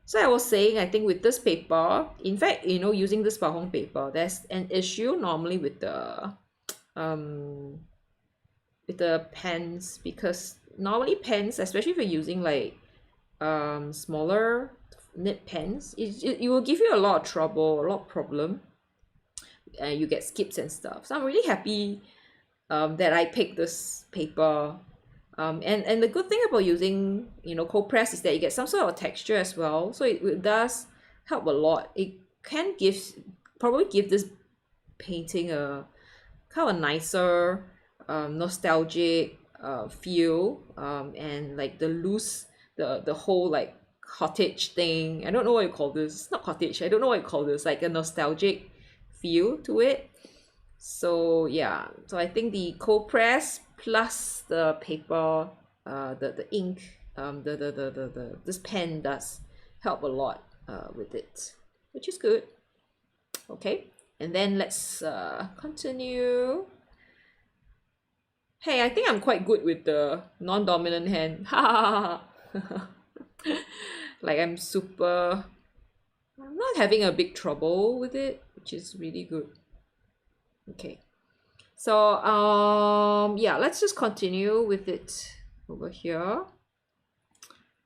So I was saying, I think with this paper, in fact, you know, using this Pahong paper, there's an issue normally um with the pens, because normally pens, especially if you're using like smaller nib pens, it will give you a lot of trouble, a lot of problem, and you get skips and stuff. So I'm really happy that I picked this paper. And the good thing about using, you know, cold press is that you get some sort of texture as well, so it does help a lot. It can probably give this painting a kind of a nicer nostalgic feel, and like the loose, the whole like cottage thing. I don't know what you call this. It's not cottage. I don't know what you call this. Like a nostalgic feel to it. So yeah, so I think the cold press plus the paper, the ink, this pen does help a lot with it, which is good. Okay, and then let's continue. Hey, I think I'm quite good with the non-dominant hand. Like I'm not having a big trouble with it, which is really good. Okay, so yeah, let's just continue with it over here.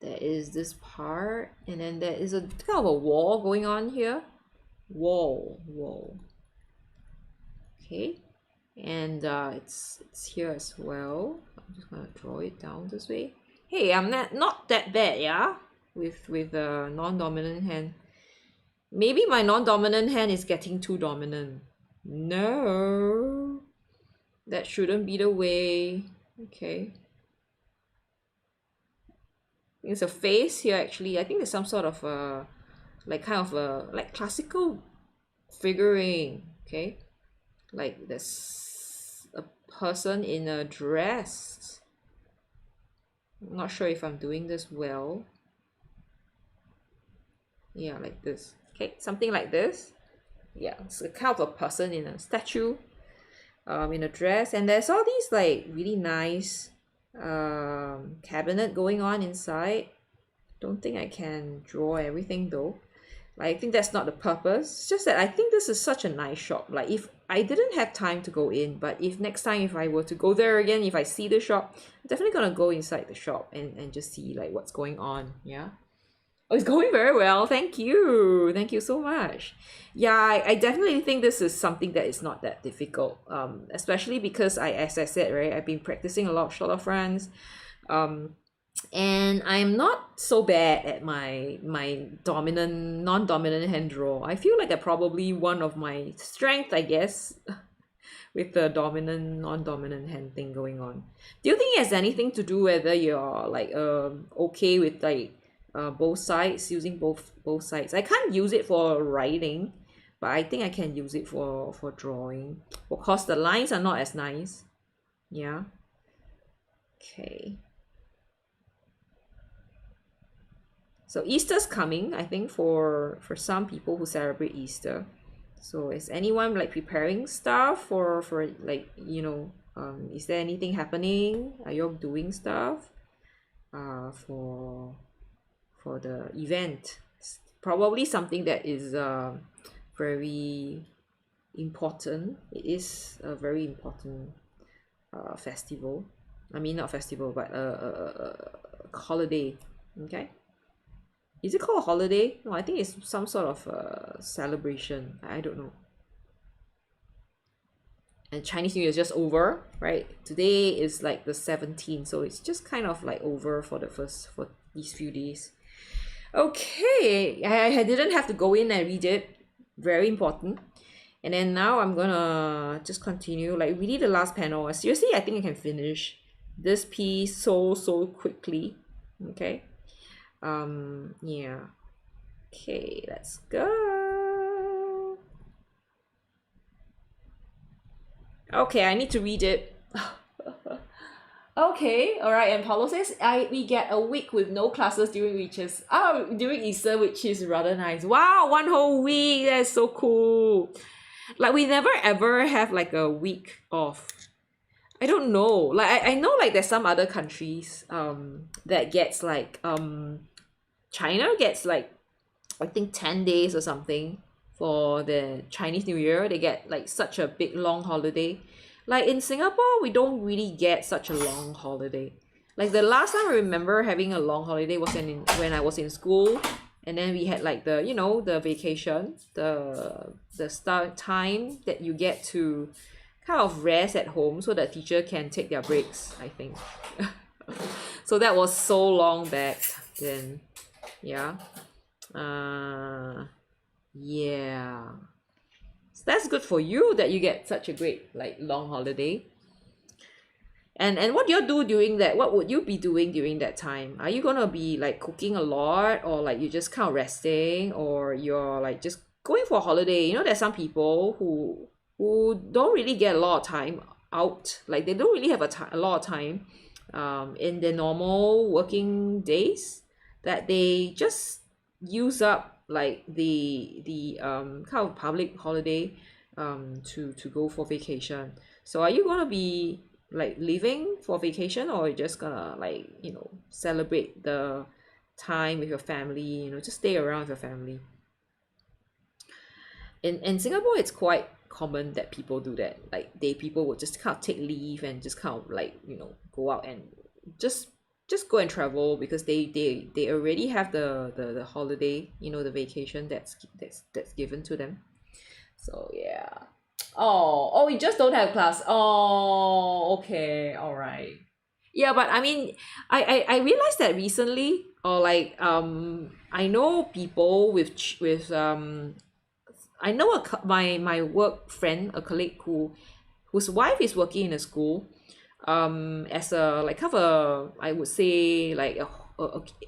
There is this part, and then there is a kind of a wall going on here. Wall. Okay, and it's here as well. I'm just gonna draw it down this way. Hey, I'm not that bad, yeah, with a non-dominant hand. Maybe my non-dominant hand is getting too dominant. No, that shouldn't be the way. Okay, it's a face here actually. I think there's some sort of a like kind of a like classical figurine. Okay, like there's a person in a dress. I'm not sure if I'm doing this well. Yeah, like this. Okay, something like this. Yeah, it's a kind of a person in a statue, in a dress, and there's all these like really nice cabinet going on inside. Don't think I can draw everything though. Like, I think that's not the purpose. It's just that I think this is such a nice shop. Like, if I didn't have time to go in, but if next time if I were to go there again, if I see the shop, I'm definitely gonna go inside the shop and just see like what's going on. Yeah. Oh, it's going very well. Thank you. Thank you so much. Yeah, I definitely think this is something that is not that difficult. Especially because as I said, right, I've been practicing a lot of short fronts. And I'm not so bad at my non-dominant hand draw. I feel like I probably one of my strength, I guess, with the dominant non-dominant hand thing going on. Do you think it has anything to do whether you're like okay with like both sides, using both sides? I can't use it for writing, but I think I can use it for drawing. Of course, the lines are not as nice. Yeah. Okay. So Easter's coming, I think, for some people who celebrate Easter. So is anyone like preparing stuff for like, you know, is there anything happening? Are you all doing stuff for the event? Probably something that is very important. It is a very important festival. I mean, not festival, but a holiday. Okay. Is it called a holiday? No, I think it's some sort of celebration. I don't know. And Chinese New Year is just over, right? Today is like the 17th, so it's just kind of like over for for these few days. Okay, I didn't have to go in and read it. Very important. And then now I'm gonna just continue, like really the last panel. Seriously, I think I can finish this piece so quickly. Okay. Yeah. Okay, let's go. Okay, I need to read it. Okay, all right. And Paulo says, we get a week with no classes during Easter, which is rather nice. Wow, one whole week. That's so cool. Like we never ever have like a week off. I don't know. Like I know like there's some other countries that gets like China gets like I think 10 days or something for the Chinese New Year. They get like such a big long holiday. Like in Singapore, we don't really get such a long holiday. Like the last time I remember having a long holiday was when I was in school, and then we had like the, you know, the vacation, the start time that you get to kind of rest at home so that teacher can take their breaks, I think. So that was so long back then. Yeah. Yeah. So that's good for you that you get such a great like long holiday. And what do you do during that? What would you be doing during that time? Are you gonna be like cooking a lot, or like you just kind of resting, or you're like just going for a holiday? You know, there's some people who don't really get a lot of time out. Like they don't really have a lot of time in their normal working days, that they just use up like the kind of public holiday to go for vacation. So are you gonna be like leaving for vacation, or you just gonna like, you know, celebrate the time with your family, you know, just stay around with your family? In Singapore, it's quite common that people do that. Like people would just kind of take leave and just kind of like, you know, go out and just go and travel, because they already have the holiday, you know, the vacation that's given to them. So yeah. Oh, you just don't have class. Oh, okay, all right. Yeah, but I mean, I realized that recently, or like I know people I know my work friend, a colleague whose wife is working in a school as a like kind of a, I would say like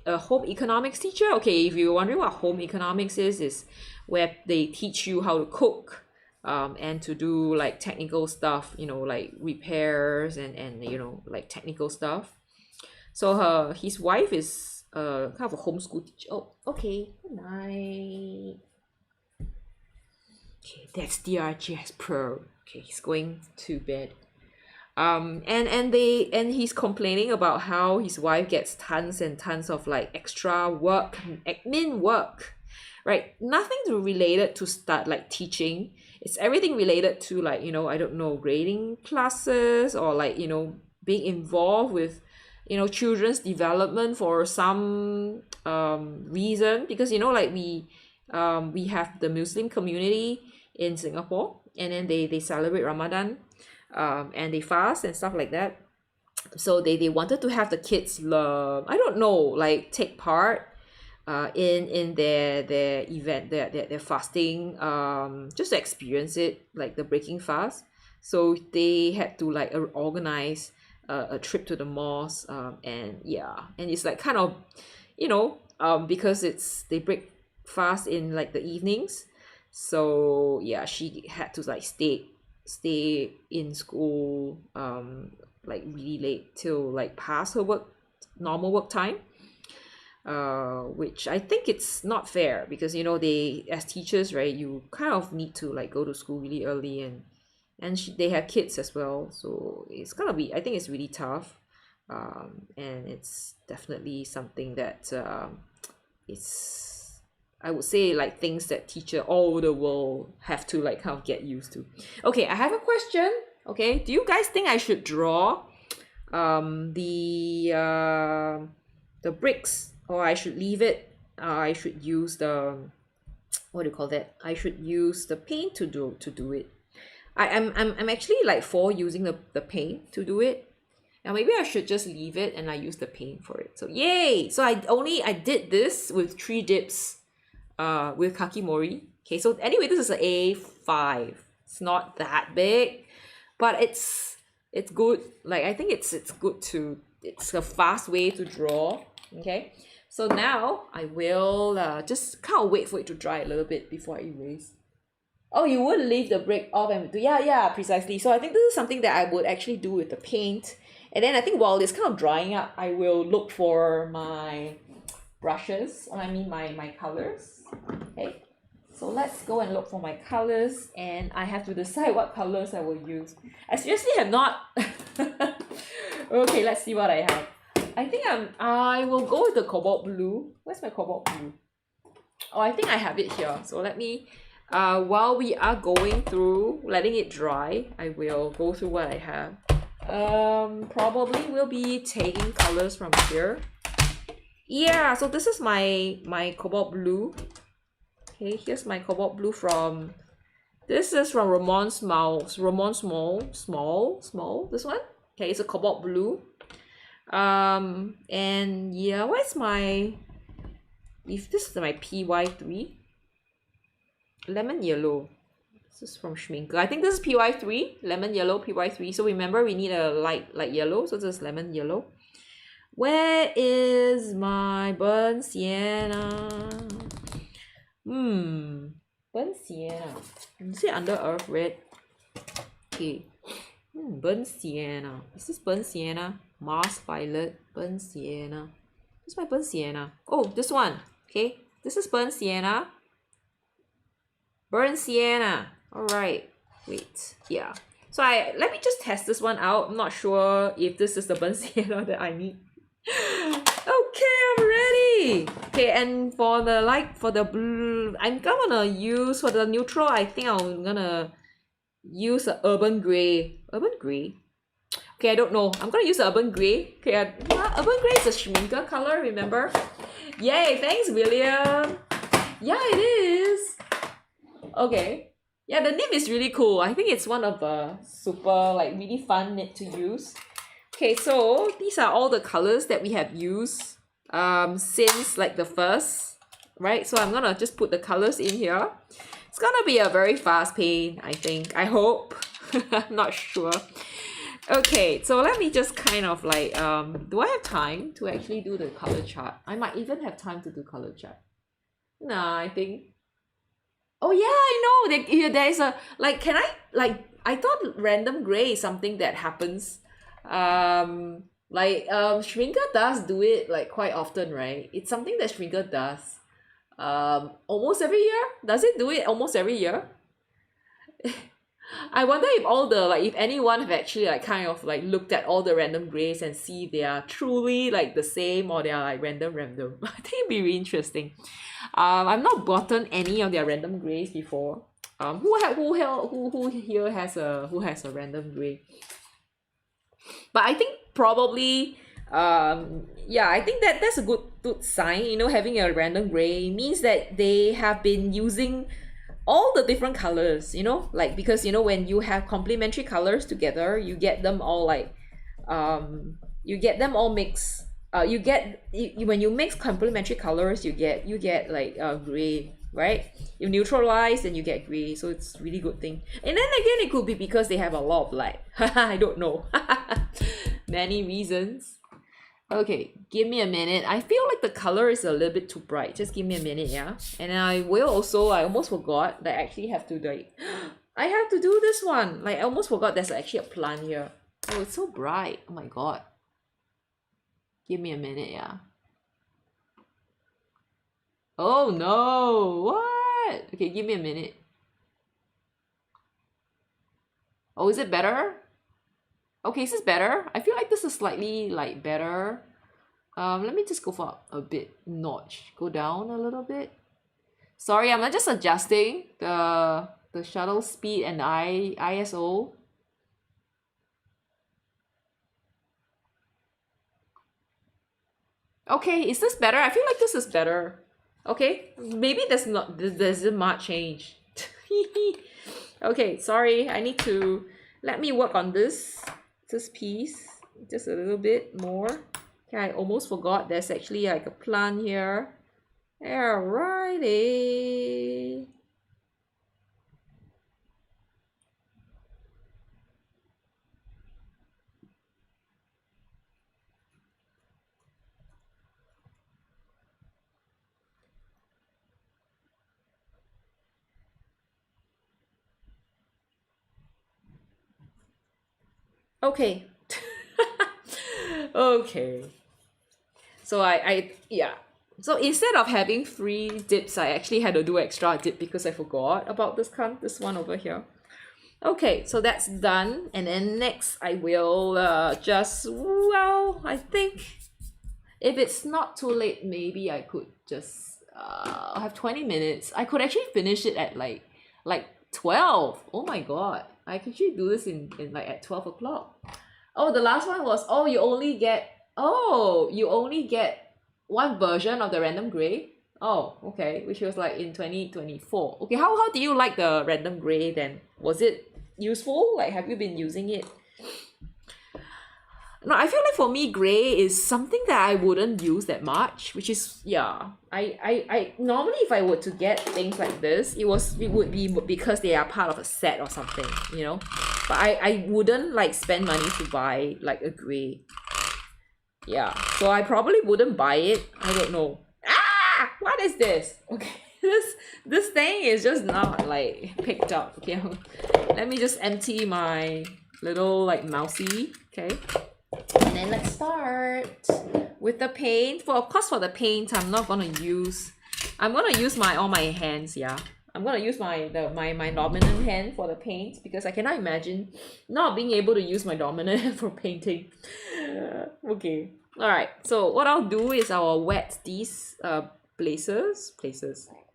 a home economics teacher. Okay, if you're wondering what home economics is where they teach you how to cook and to do like technical stuff, you know, like repairs and you know, like technical stuff. So his wife is kind of a homeschool teacher. Oh, okay, good night. Okay, that's DRGS Pro. Okay, he's going to bed. And he's complaining about how his wife gets tons and tons of like extra work, admin work, right? Nothing to related to start like teaching. It's everything related to like, you know, I don't know, grading classes, or like, you know, being involved with, you know, children's development for some reason, because you know, like we have the Muslim community in Singapore, and then they celebrate Ramadan, and they fast and stuff like that. So they wanted to have the kids learn, I don't know, like take part in their event, their fasting, just to experience it, like the breaking fast. So they had to like organize a trip to the mosque, and yeah, and it's like kind of, you know, because they break fast in like the evenings. So yeah, she had to like stay in school like really late till like past her normal work time. which I think it's not fair because you know they as teachers, right, you kind of need to like go to school really early, and they have kids as well, so it's gonna be, I think it's really tough, and it's definitely something that it's, I would say, like things that teacher all over the world have to like kind of get used to. Okay, I have a question. Okay, do you guys think I should draw the bricks, or I should leave it? I should use the, what do you call that? I should use the paint to do it. I'm actually like for using the paint to do it. Now maybe I should just leave it and I use the paint for it. So yay! So I did this with 3 dips with Kakimori. Okay, so anyway, this is an A5. It's not that big, but it's good. Like I think it's good to, it's a fast way to draw. Okay, so now I will just kind of wait for it to dry a little bit before I erase. Oh, you would leave the brick off and do, yeah, precisely. So I think this is something that I would actually do with the paint. And then I think while it's kind of drying up, I will look for my brushes, or I mean my colors. Okay, so let's go and look for my colors, and I have to decide what colors I will use. I seriously have not. Okay, let's see what I have. I think I will go with the cobalt blue. Where's my cobalt blue? Oh, I think I have it here. So let me, while we are going through letting it dry, I will go through what I have. Probably will be taking colors from here. Yeah, so this is my cobalt blue. Okay, here's my cobalt blue from, this is from Ramon Small, this one. Okay, it's a cobalt blue. And yeah, where's my, if this is my PY3, lemon yellow. This is from Schminke. I think this is PY3, lemon yellow, PY3. So remember, we need a light yellow, so this is lemon yellow. Where is my burnt sienna? Burnt sienna. Is it under earth red? Okay. Burnt sienna. Is this burnt sienna? Mars violet, burnt sienna. Where's my burnt sienna? Oh, this one. Okay, this is burnt sienna. Burnt sienna. All right. Wait. Yeah. So let me just test this one out. I'm not sure if this is the burnt sienna that I need. Okay, I'm ready. Okay, and for the blue, I'm gonna use, for the neutral, I think I'm gonna use a urban gray. Urban gray? Okay, I don't know. I'm gonna use urban gray. Okay, urban gray is a Schminke color, remember? Yay, thanks, William. Yeah, it is. Okay. Yeah, the nib is really cool. I think it's one of the super, like, really fun nib to use. Okay, so these are all the colors that we have used since like the first, right? So I'm gonna just put the colors in here. It's gonna be a very fast paint, I think. I hope. I'm not sure. Okay, so let me just kind of like, do I have time to actually do the color chart? I might even have time to do color chart. Nah, I think. Oh yeah, I know. There is a, like, can I, like, I thought random gray is something that happens. Schminke does do it like quite often, right? It's something that Schminke does. Almost every year? Does it do it almost every year? I wonder if all the, like, if anyone have actually like kind of like looked at all the random grays and see if they are truly like the same or they are like random. I think it'd be really interesting. I've not gotten any of their random grays before. Who here has a random gray? But I think probably yeah, I think that's a good sign, you know, having a random gray means that they have been using all the different colors, you know, like, because you know when you have complementary colors together, you get them all like you get them all mixed. When you mix complementary colors, you get like gray, right? You neutralize and you get gray, so it's really good thing. And then again, it could be because they have a lot of light. I don't know. Many reasons. Okay, give me a minute. I feel like the color is a little bit too bright. Just give me a minute, yeah? And I will also, I almost forgot that I actually have to like, I have to do this one. Like, I almost forgot there's actually a plant here. Oh, it's so bright. Oh my god. Give me a minute, yeah. Oh no, what? Okay, give me a minute. Oh, is it better? Okay, is this better? I feel like this is slightly like better. Let me just go for a bit notch. Go down a little bit. Sorry, I'm just adjusting the shuttle speed and ISO. Okay, is this better? I feel like this is better. Okay, maybe there's not change. Okay, sorry. I need to let me work on this piece just a little bit more. Okay, I almost forgot there's actually like a plant here. Alrighty. Okay. Okay. So yeah. So instead of having 3 dips, I actually had to do extra dip because I forgot about this one over here. Okay, so that's done. And then next I will well, I think if it's not too late, maybe I could just have 20 minutes. I could actually finish it at like 12. Oh my god. I could actually do this in like at 12 o'clock. Oh, the last one was you only get one version of the random gray. Oh, okay, which was like in 2024. Okay, how do you like the random gray then? Was it useful? Like, have you been using it? No, I feel like for me, gray is something that I wouldn't use that much, which is, yeah. I normally, if I were to get things like this, it would be because they are part of a set or something, you know. But I wouldn't like spend money to buy like a gray. Yeah, so I probably wouldn't buy it. I don't know. Ah, what is this? Okay, this thing is just not like picked up. Okay, let me just empty my little like mousey. Okay. And then let's start with the paint. Of course, for the paint, I'm gonna use all my hands. Yeah, I'm gonna use my dominant hand for the paint because I cannot imagine not being able to use my dominant hand for painting. Okay, all right. So what I'll do is I'll wet these places.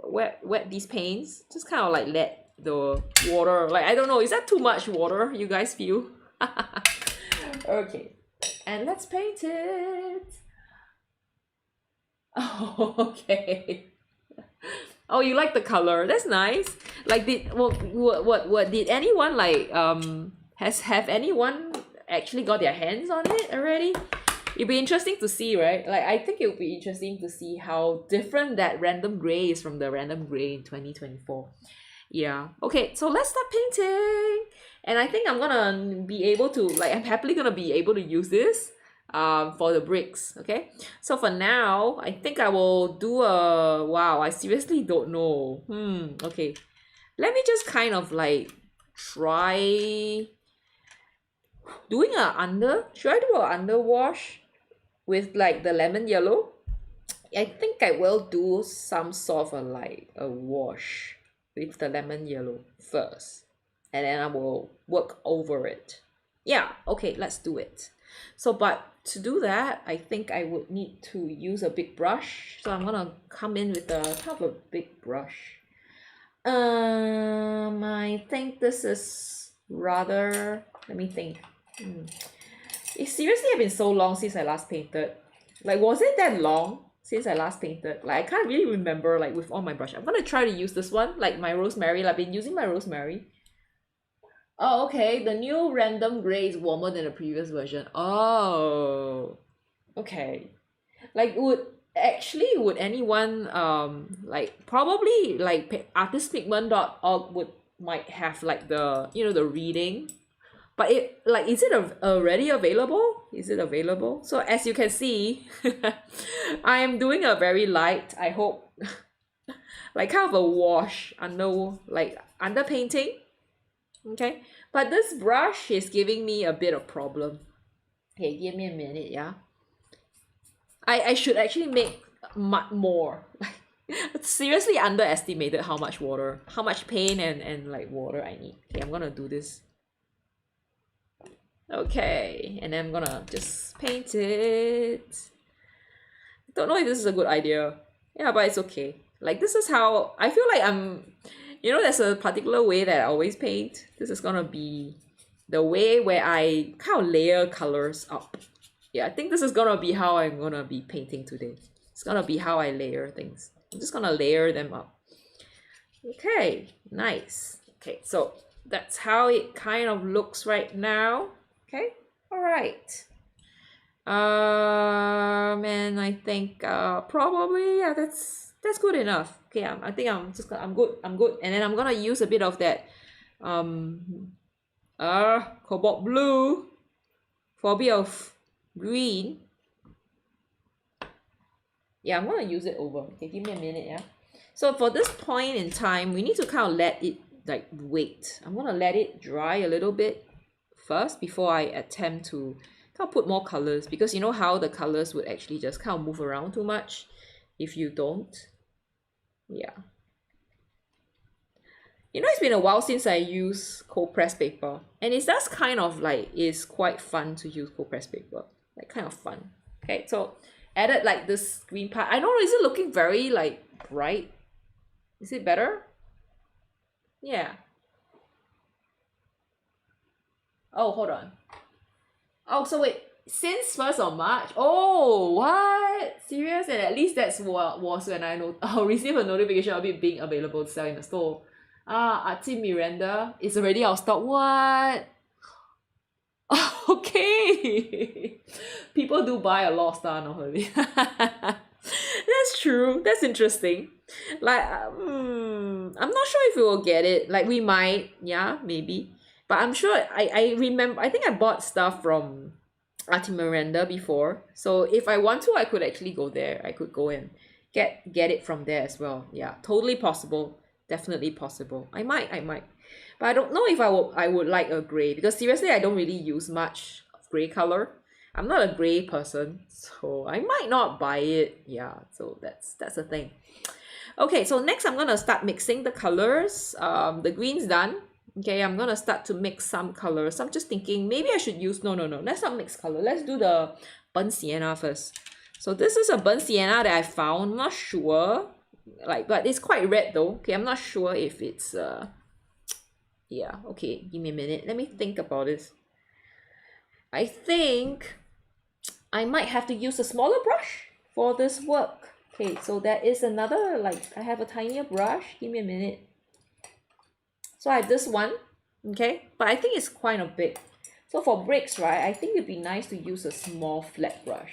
Wet these paints. Just kind of like let the water. Like, I don't know. Is that too much water? You guys feel? Okay. And let's paint it. Oh, okay. Oh, you like the color? That's nice. Like, what did anyone like have anyone actually got their hands on it already? It'd be interesting to see, right? Like, I think it would be interesting to see how different that random gray is from the random gray in 2024. Yeah. Okay, so let's start painting. And I think I'm gonna be able to, like, I'm happily gonna be able to use this for the bricks. Okay, so for now I think I will do wow, I seriously don't know. Okay, let me just kind of like try doing should I do an underwash with like the lemon yellow? I think I will do some sort of like a wash with the lemon yellow first, and then I will work over it. Yeah, okay, let's do it. So, but to do that, I think I would need to use a big brush. So I'm gonna come in with a kind of a big brush. I think this is rather, let me think. It seriously have been so long since I last painted. Like, was it that long since I last painted? Like, I can't really remember, like, with all my brush. I'm gonna try to use this one, like my rosemary. Like, I've been using my rosemary. Oh, okay. The new random gray is warmer than the previous version. Oh, okay. Like, would anyone like probably like artistpigment.org might have like the the reading, but it like is it already available? Is it available? So as you can see, I am doing a very light, I hope, like kind of a wash under painting. Okay, but this brush is giving me a bit of problem. Okay, give me a minute, yeah. I should actually make more. Seriously underestimated how much water, how much paint and like water I need. Okay, I'm gonna do this. Okay, and then I'm gonna just paint it. Don't know if this is a good idea. Yeah, but it's okay. Like this is how I feel like there's a particular way that I always paint. This is gonna be the way where I kind of layer colors up. Yeah, I think this is gonna be how I'm gonna be painting today. It's gonna be how I layer things. I'm just gonna layer them up. Okay, nice. Okay, so that's how it kind of looks right now. Okay, all right. And I think probably yeah, that's good enough. Okay, I think I'm good. And then I'm gonna use a bit of that cobalt blue for a bit of green. Yeah, I'm gonna use it over. Okay, give me a minute, yeah. So for this point in time, we need to kind of let it like wait. I'm gonna let it dry a little bit first before I attempt to kind of put more colors, because you know how the colors would actually just kind of move around too much if you don't. Yeah. You know, it's been a while since I use cold press paper, and it does kind of like is quite fun to use cold press paper, like kind of fun. Okay, so added like this green part. I don't know, is it looking very like bright? Is it better? Yeah. Oh, hold on. Oh, so wait, since 1st of March? Oh, what? Serious? And at least that's what was when I received a notification of it being available to sell in the store. Artie Miranda is already out of stock. What? Okay. People do buy a lot of stuff normally. That's true. That's interesting. Like, I'm not sure if we will get it. Like, we might. Yeah, maybe. But I'm sure I remember. I think I bought stuff from Artie Miranda before. So if I want to, I could actually go there. I could go and get it from there as well. Yeah, totally possible. Definitely possible. I might. But I don't know if I would like a gray, because seriously I don't really use much of gray color. I'm not a gray person, so I might not buy it. Yeah, so that's the thing. Okay, so next I'm gonna start mixing the colors. The green's done. Okay, I'm gonna start to mix some colors. I'm just thinking maybe I should use no, let's not mix color. Let's do the burnt sienna first. So this is a burnt sienna that I found. I'm not sure, like, but it's quite red though. Okay, I'm not sure if it's yeah, okay, give me a minute. Let me think about this. I think I might have to use a smaller brush for this work. Okay, so there is another, like, I have a tinier brush. Give me a minute. So I have this one, okay, but I think it's kind of big. So for bricks, right, I think it'd be nice to use a small flat brush.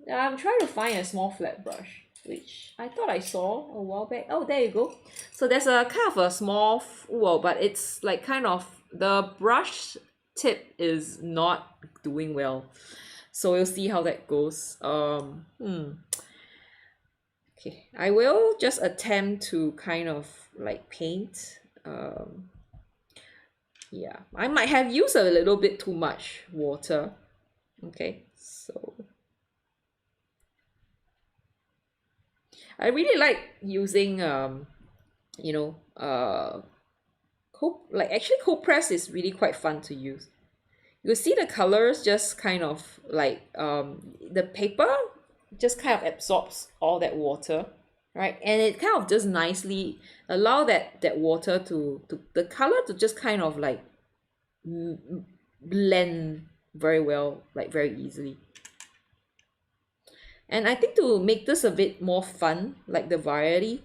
I'm trying to find a small flat brush, which I thought I saw a while back. Oh, there you go. So there's a kind of a small, well, but it's like kind of, the brush tip is not doing well. So we'll see how that goes. Okay, I will just attempt to kind of like paint. Yeah, I might have used a little bit too much water. Okay, so I really like using cold press is really quite fun to use. You see the colors just kind of like the paper just kind of absorbs all that water, right? And it kind of just nicely allow that water to the color to just kind of like blend very well, like very easily. And I think to make this a bit more fun, like the variety,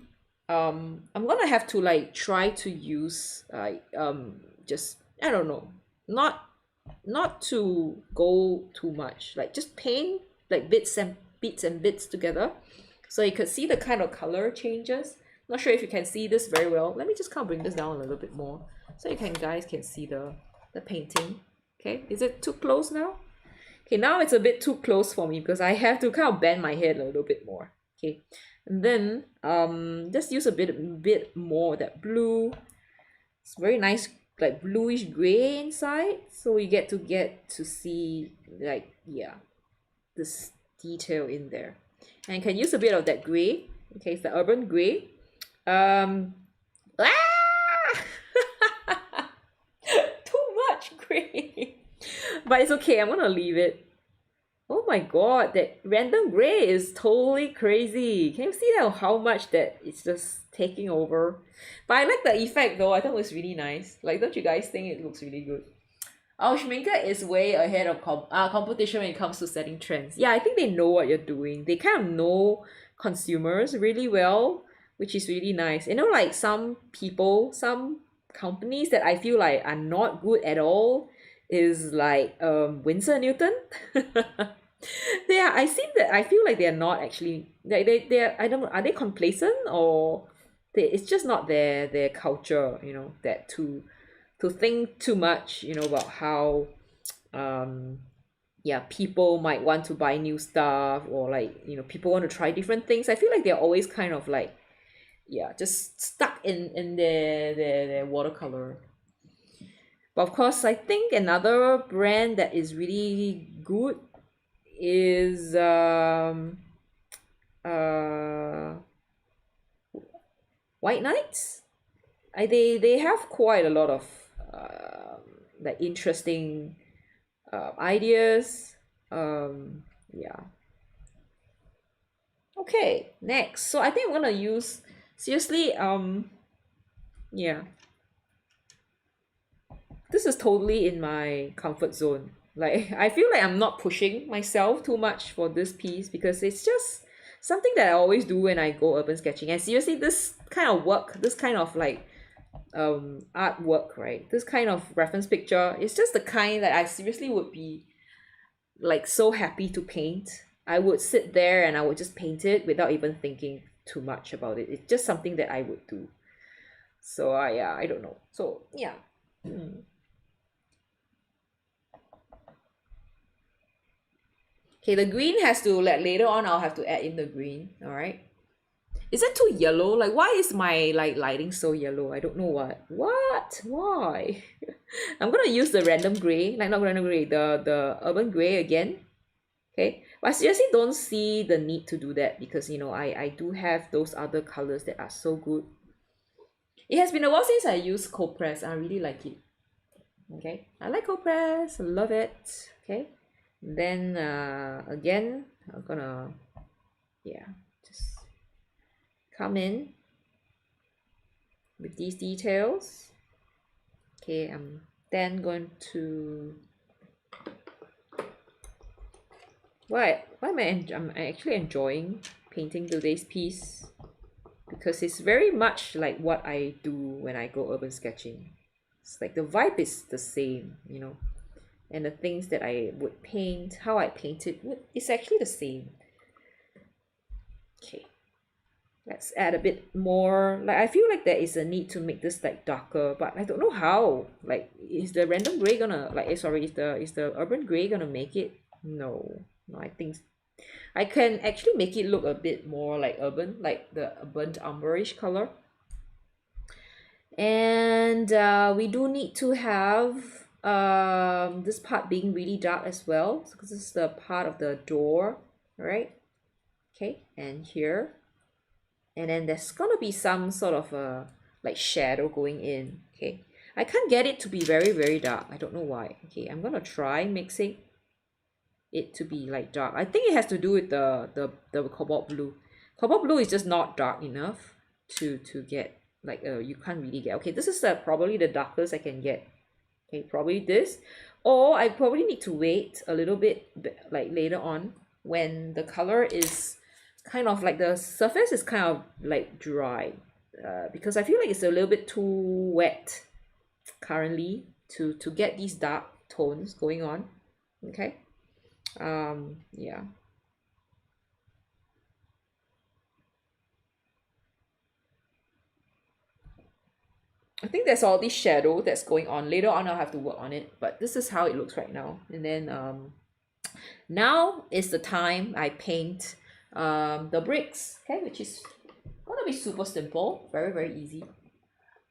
I'm gonna have to like try to use like just, I don't know, not to go too much, like just paint like bits together, so you could see the kind of color changes. Not sure if you can see this very well. Let me just kind of bring this down a little bit more so you guys can see the painting. Okay, is it too close now? Okay, now it's a bit too close for me because I have to kind of bend my head a little bit more. Okay, and then just use a bit more of that blue. It's very nice, like bluish gray inside, so you get to see, like, yeah, this detail in there. And you can use a bit of that gray Okay, it's the urban gray. Um, ah! Too much gray. But it's okay, I'm gonna leave it. Oh my god, that random gray is totally crazy. Can you see that how much that it's just taking over? But I like the effect though. I thought it was really nice. Like, don't you guys think it looks really good? Our Schminker is way ahead of competition when it comes to setting trends. Yeah, I think they know what you're doing. They kind of know consumers really well, which is really nice. You know, like some people, some companies that I feel like are not good at all is like Winsor Newton. They are, I see that I feel like they're not actually they're I don't know, are they complacent or it's just not their culture, you know, that to think too much, you know, about how um yeah, people might want to buy new stuff, or like, you know, people want to try different things. I feel like they're always kind of like, yeah, just stuck in their watercolor. But of course, I think another brand that is really good is uh White Knights. They have quite a lot of like interesting ideas. Yeah. Okay, next. So I think I'm gonna use seriously. Yeah. This is totally in my comfort zone. Like, I feel like I'm not pushing myself too much for this piece because it's just something that I always do when I go urban sketching. And seriously, this kind of work, this kind of like artwork, right? This kind of reference picture, it's just the kind that I seriously would be like so happy to paint. I would sit there and I would just paint it without even thinking too much about it. It's just something that I would do. So yeah, I don't know. So yeah. Okay, the green has to, like, later on I'll have to add in the green. All right. Is it too yellow? Like, why is my like lighting so yellow? I don't know what why. I'm gonna use the random gray, like not random gray, the urban gray again. Okay, but I seriously don't see the need to do that because, you know, I do have those other colors that are so good. It has been a while since I used cold press. I really like it. Okay, I like cold press, love it. Okay, then again, I'm gonna, yeah, just come in with these details. Okay, I'm then going to, why am I'm actually enjoying painting today's piece because it's very much like what I do when I go urban sketching. It's like the vibe is the same, you know, and the things that I would paint, how I paint it, it's actually the same. Okay, let's add a bit more. Like, I feel like there is a need to make this like darker, but I don't know how. Like, is the random gray gonna, like, sorry, is the urban gray gonna make it? No, I think I can actually make it look a bit more like urban, like the burnt umberish color. And we do need to have this part being really dark as well, because this is the part of the door, right? Okay, and here, and then there's gonna be some sort of a like shadow going in. Okay, I can't get it to be very dark. I don't know why. Okay, I'm gonna try mixing it to be like dark. I think it has to do with the cobalt blue. Cobalt blue is just not dark enough to get like you can't really get. Okay, this is probably the darkest I can get. Okay, probably this, or I probably need to wait a little bit, like later on when the color is kind of like the surface is kind of like dry, because I feel like it's a little bit too wet currently to get these dark tones going on. Okay, yeah. I think there's all this shadow that's going on. Later on I'll have to work on it, but this is how it looks right now. And then now is the time I paint the bricks, okay, which is gonna be super simple, very easy.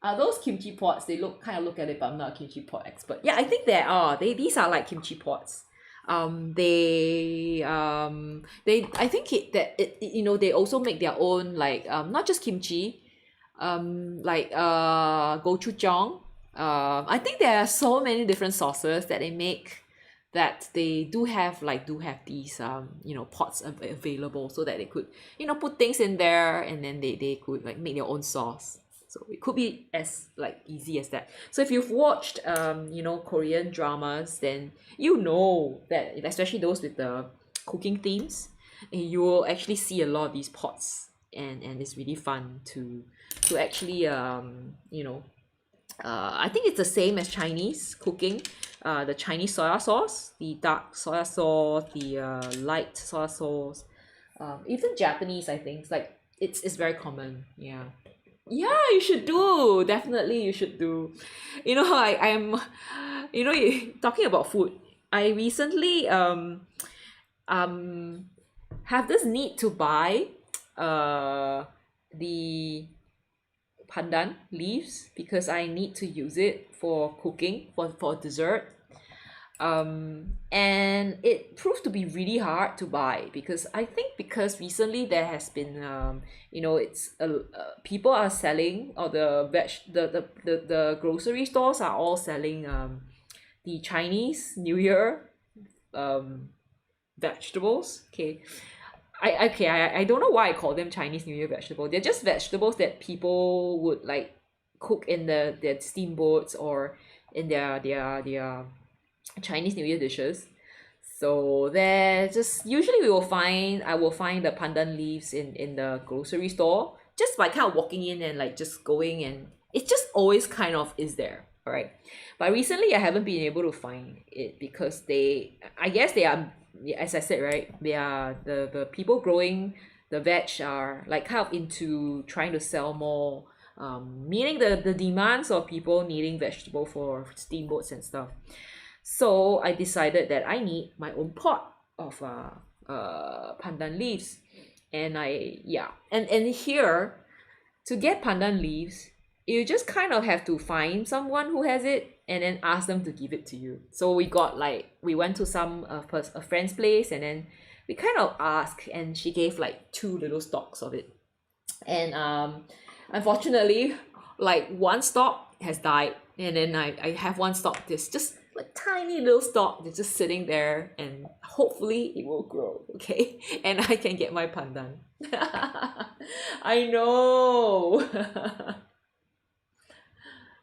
Those kimchi pots, they look at it, but I'm not a kimchi pot expert. Yeah, I think there are. These are like kimchi pots. They I think you know, they also make their own, like not just kimchi, like gochujang. I think there are so many different sauces that they make, that they do have these you know, pots available, so that they could, you know, put things in there, and then they could like make their own sauce. So it could be as like easy as that. So if you've watched you know, Korean dramas, then you know that, especially those with the cooking themes, you will actually see a lot of these pots, and it's really fun to actually you know, I think it's the same as Chinese cooking. The Chinese soya sauce, the dark soya sauce, the light soya sauce, even Japanese, I think, it's like it's very common. Yeah. Yeah, you should do. Definitely, you should do. You know, I'm, you know, talking about food. I recently um have this need to buy the pandan leaves, because I need to use it for cooking, for dessert. And it proved to be really hard to buy, because I think, because recently there has been you know, it's people are selling, or the grocery stores are all selling the Chinese New Year um vegetables. Okay, I don't know why I call them Chinese New Year vegetable. They're just vegetables that people would like cook in their steamboats, or in their Chinese New Year dishes. So there just usually I will find the pandan leaves in the grocery store, just by kind of walking in and like just going, and it just always kind of is there. All right. But recently I haven't been able to find it, because I guess they are, as I said, right, they are the people growing the veg are like kind of into trying to sell more, meaning the demands of people needing vegetable for steamboats and stuff. So I decided that I need my own pot of pandan leaves. And and here, to get pandan leaves, you just kind of have to find someone who has it, and then ask them to give it to you. So we went to a friend's place, and then we kind of asked, and she gave like two little stalks of it. And unfortunately, like one stalk has died, and then I have one stalk that's just like tiny little stalk that's just sitting there, and hopefully it will grow, okay? And I can get my pandan. I know.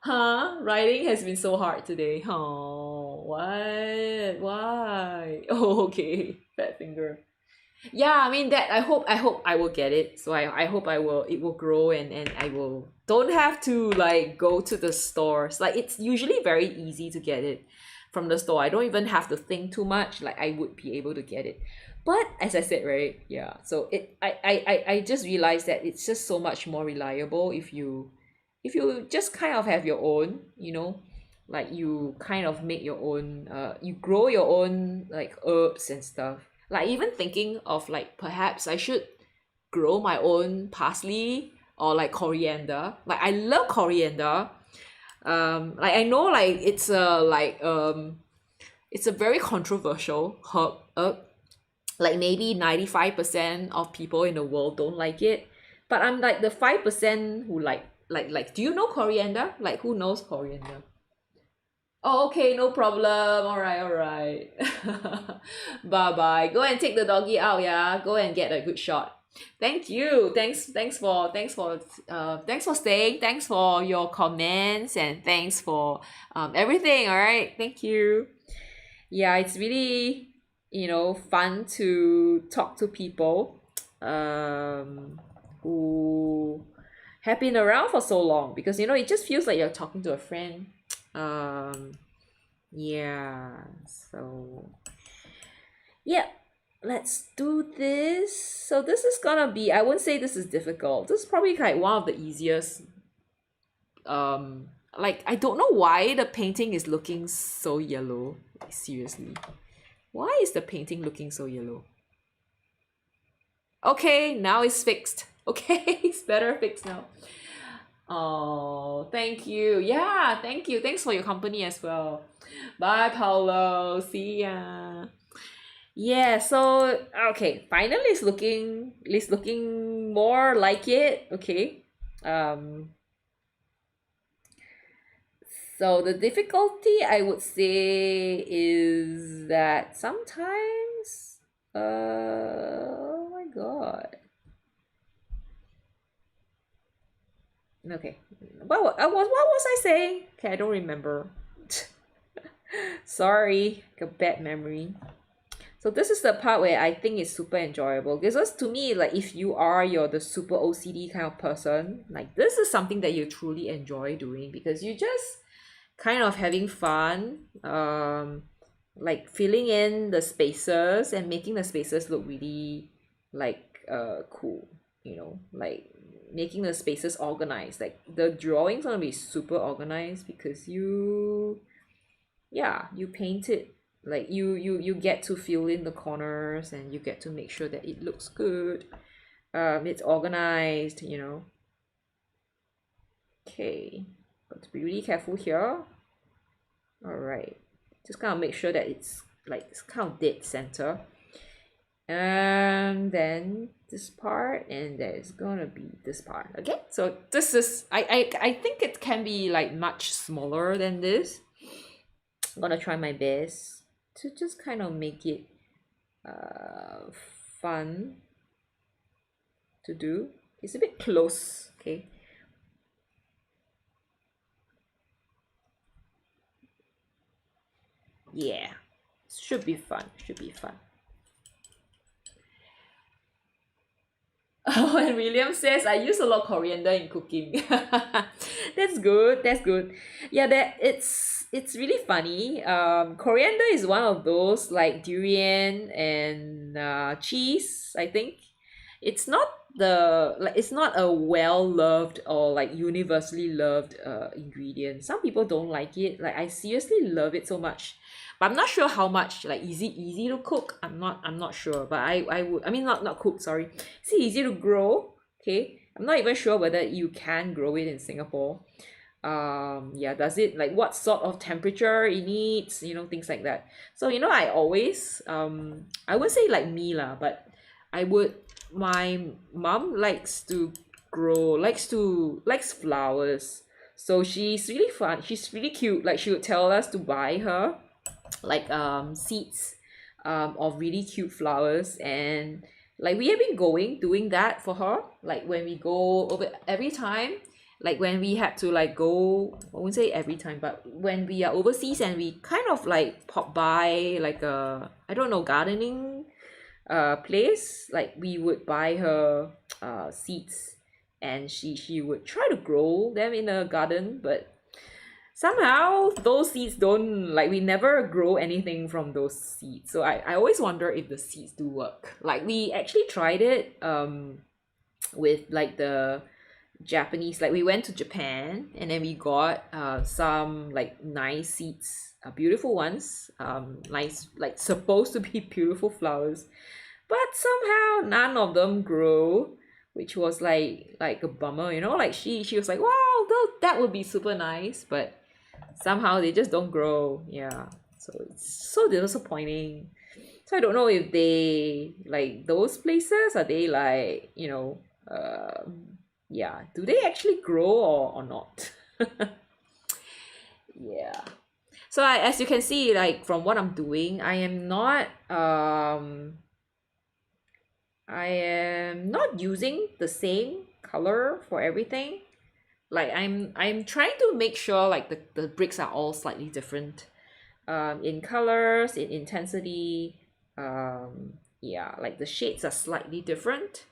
Huh? Writing has been so hard today. Oh, what? Why? Oh, okay. Fat finger. Yeah, I mean that I hope I will get it. So I hope it will grow, and I will don't have to like go to the stores. Like it's usually very easy to get it from the store. I don't even have to think too much. Like I would be able to get it. But as I said, right? Yeah. So I just realized that it's just so much more reliable if you just kind of have your own, you know, like you kind of make your own you grow your own like herbs and stuff. Like even thinking of like perhaps I should grow my own parsley, or like coriander. Like I love coriander. Like I know like it's a very controversial herb. Like maybe 95% of people in the world don't like it, but I'm like the 5% who like do you know coriander? Like who knows coriander? Oh, okay, no problem. All right. Bye bye. Go and take the doggy out, yeah. Go and get a good shot. Thank you. Thanks for staying. Thanks for your comments, and thanks for everything. All right. Thank you. Yeah, it's really, you know, fun to talk to people who have been around for so long, because you know it just feels like you're talking to a friend. um yeah, so yeah, let's do this. So this is gonna be, I wouldn't say this is difficult, this is probably like one of the easiest. Like I don't know why the painting is looking so yellow. Like, seriously, why is the painting looking so yellow? Okay, now it's fixed. Okay, it's better fixed now. Oh, thank you. Yeah, thank you. Thanks for your company as well. Bye, Paulo. See ya. Yeah, so okay, finally it's looking more like it. Okay. Um so the difficulty I would say is that sometimes oh my god. Okay. What was I saying? Okay, I don't remember. Sorry, a bad memory. So this is the part where I think it's super enjoyable because to me, like if you're the super OCD kind of person, like this is something that you truly enjoy doing because you just kind of having fun, like filling in the spaces and making the spaces look really like cool, like making the spaces organized. Like the drawings gonna be super organized because you paint it, like you get to fill in the corners and you get to make sure that it looks good, it's organized. Okay, got to be really careful here. All right, just kind of make sure that it's kind of dead center, and then this part, and there's gonna be this part. Okay, so this is I think it can be like much smaller than this. I'm gonna try my best to just kind of make it uh fun to do. It's a bit close. Okay. Yeah, should be fun, should be fun. Oh, and William says I use a lot of coriander in cooking. That's good. That's good. Yeah, that it's really funny. Coriander is one of those like durian and cheese. I think it's not a well loved or like universally loved ingredient. Some people don't like it. Like I seriously love it so much, but I'm not sure how much. Like is it easy to cook? I'm not sure, but I mean not cook, sorry. Is it easy to grow? Okay, I'm not even sure whether you can grow it in Singapore. Yeah, does it, like what sort of temperature it needs, things like that. So I always I wouldn't say like me lah, but I would my mom likes flowers. So she's really fun, she's really cute. Like she would tell us to buy her like seeds of really cute flowers, and like we have been doing that for her, like when we go over every time, like when we had to like go, I won't say every time, but when we are overseas and we kind of like pop by like a, I don't know, gardening place, like we would buy her seeds, and she would try to grow them in a garden, but somehow those seeds don't, like we never grow anything from those seeds. So I always wonder if the seeds do work. Like we actually tried it with like the Japanese, like we went to Japan and then we got some like nice seeds, beautiful ones, nice, like supposed to be beautiful flowers, but somehow none of them grow, which was like a bummer. Like she was like, wow, that would be super nice, but somehow they just don't grow. Yeah, so it's so disappointing. So I don't know if they, like those places, are they like, yeah, do they actually grow or not? Yeah. So as you can see, like from what I'm doing, I am not using the same color for everything. Like I'm trying to make sure like the bricks are all slightly different in colors, in intensity. Yeah, like the shades are slightly different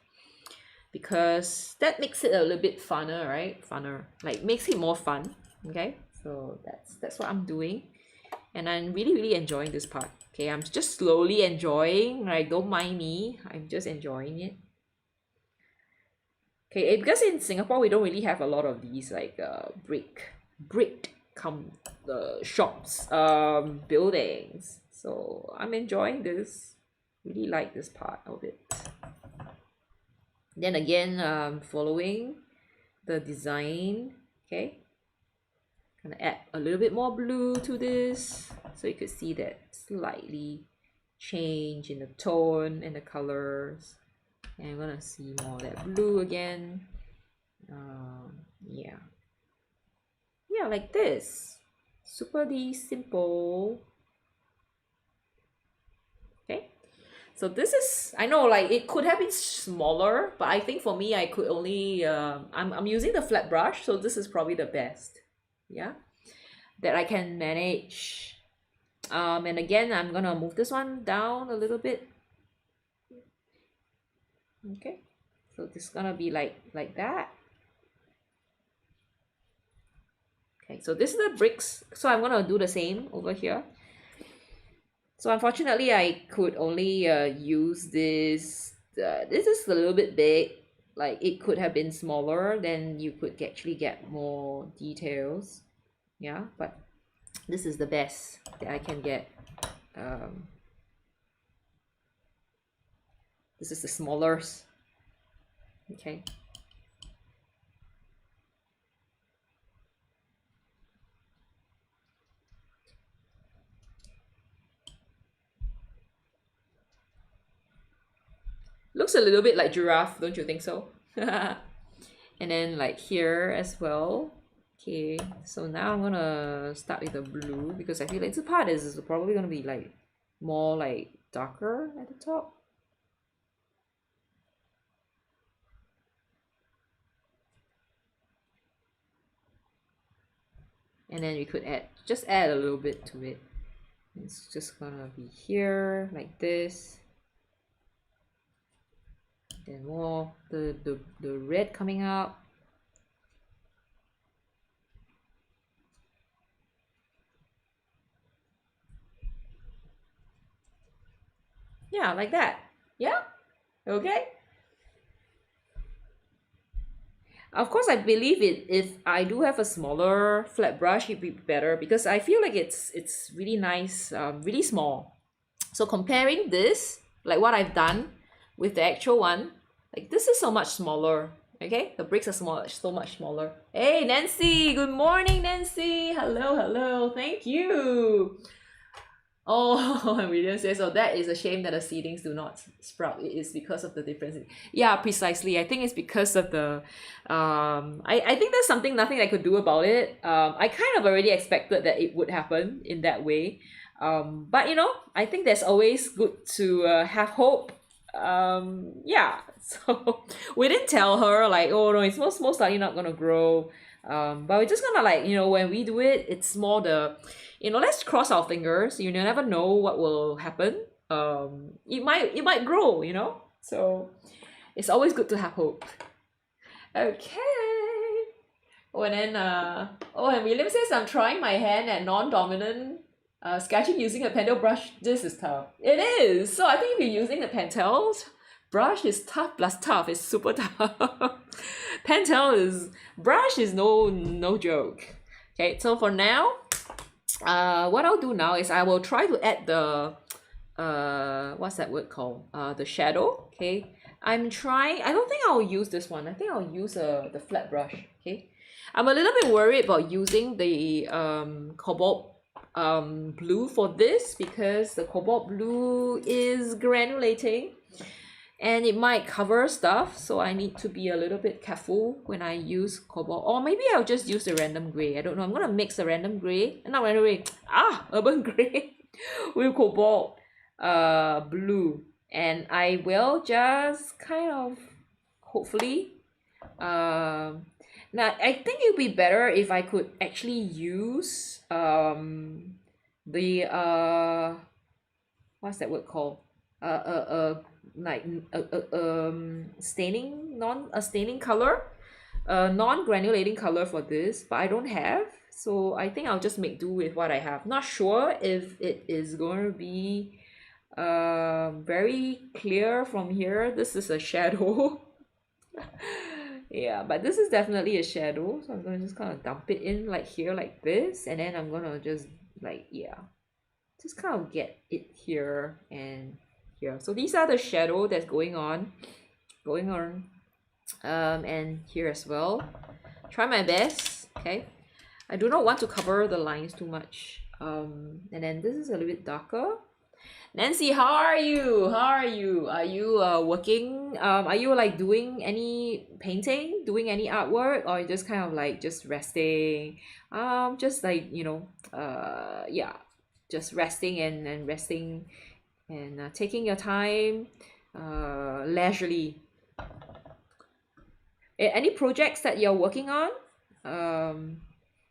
because that makes it a little bit funner, right? Funner, like makes it more fun. Okay, so that's what I'm doing, and I'm really really enjoying this part. Okay, I'm just slowly enjoying, like don't mind me, I'm just enjoying it. Okay, because in Singapore we don't really have a lot of these like brick come shops, buildings. So I'm enjoying this. Really like this part of it. Then again, following the design. Okay, gonna add a little bit more blue to this so you could see that slightly change in the tone and the colors. And I'm gonna see more of that blue again. Yeah. Yeah, like this. Super simple. Okay. So this is, I know like it could have been smaller, but I think for me I could only, I'm using the flat brush, so this is probably the best. Yeah. That I can manage. And again, I'm gonna move this one down a little bit. Okay. So this is gonna be like that. Okay, so this is the bricks. So I'm gonna do the same over here. So unfortunately, I could only use this. This is a little bit big. Like it could have been smaller, then you could actually get more details. Yeah, but this is the best that I can get. This is the smallest. Okay. Looks a little bit like giraffe, don't you think so? And then like here as well. Okay, so now I'm gonna start with the blue because I feel like this part is probably gonna be like more like darker at the top. And then we could just add a little bit to it. It's just gonna be here like this. Then more the red coming out. Yeah, like that. Yeah. Okay. Of course, I believe it. If I do have a smaller flat brush, it'd be better because I feel like it's really nice, really small. So comparing this, like what I've done with the actual one, like this is so much smaller. Okay, the bricks are small, so much smaller. Hey, Nancy, good morning, Nancy. Hello, hello. Thank you. Oh, and William says, "Oh, that is a shame that the seedlings do not sprout. It is because of the difference." Yeah, precisely. I think it's because of the. I think there's nothing I could do about it. I kind of already expected that it would happen in that way. But you know, I think there's always good to have hope. Yeah. So we didn't tell her like, oh no, it's most likely not gonna grow. But we're just gonna like, you know, when we do it, it's more the, you know, let's cross our fingers. You never know what will happen. It might grow, you know. So it's always good to have hope. Okay. Oh, and then oh, and William says I'm trying my hand at non-dominant sketching using a pentel brush. This is tough. It is. So I think if you're using the pentels brush is tough plus tough. It's super tough. Brush is no joke. Okay, so for now, what I'll do now is I will try to add the what's that word called? The shadow. Okay, I don't think I'll use this one. I think I'll use the flat brush. Okay, I'm a little bit worried about using the cobalt blue for this because the cobalt blue is granulating and it might cover stuff, so I need to be a little bit careful when I use cobalt. Or maybe I'll just use the random gray. I don't know. I'm gonna mix the random gray, not random gray, urban gray with cobalt blue, and I will just kind of hopefully now I think it would be better if I could actually use the what's that word called, like staining color, non-granulating color for this, but I don't have, so I think I'll just make do with what I have. Not sure if it is going to be very clear from here. This is a shadow. Yeah, but this is definitely a shadow, so I'm gonna just kind of dump it in like here like this, and then I'm gonna just like, yeah, just kind of get it here and here. So these are the shadow that's going on and here as well. Try my best. Okay, I do not want to cover the lines too much. And then this is a little bit darker. Nancy, how are you? How are you? Are you working? Are you like doing any painting, doing any artwork, or just kind of like just resting? Just like yeah, just resting and resting and taking your time, leisurely. Any projects that you're working on?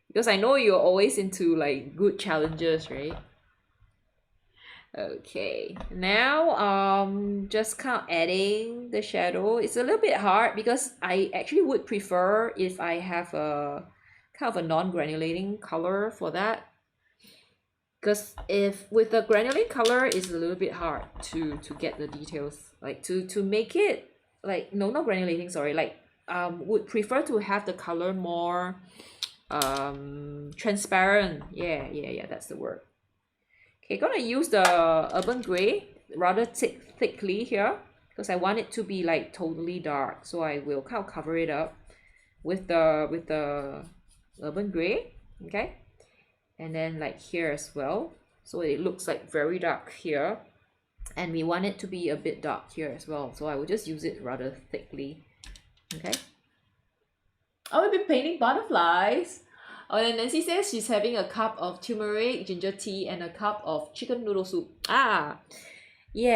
Because I know you're always into like good challenges, right? Okay, now just kind of adding the shadow. It's a little bit hard because I actually would prefer if I have a kind of a non-granulating color for that. Because if with the granulating color, it's a little bit hard to get the details, like to make it like no, not granulating, sorry, like would prefer to have the color more transparent. Yeah, that's the word. Okay, gonna use the urban gray rather thickly here because I want it to be like totally dark, so I will kind of cover it up with the urban gray. Okay, and then like here as well, so it looks like very dark here, and we want it to be a bit dark here as well, so I will just use it rather thickly. Okay, I will be painting butterflies. Oh, and Nancy says she's having a cup of turmeric ginger tea and a cup of chicken noodle soup. Yeah,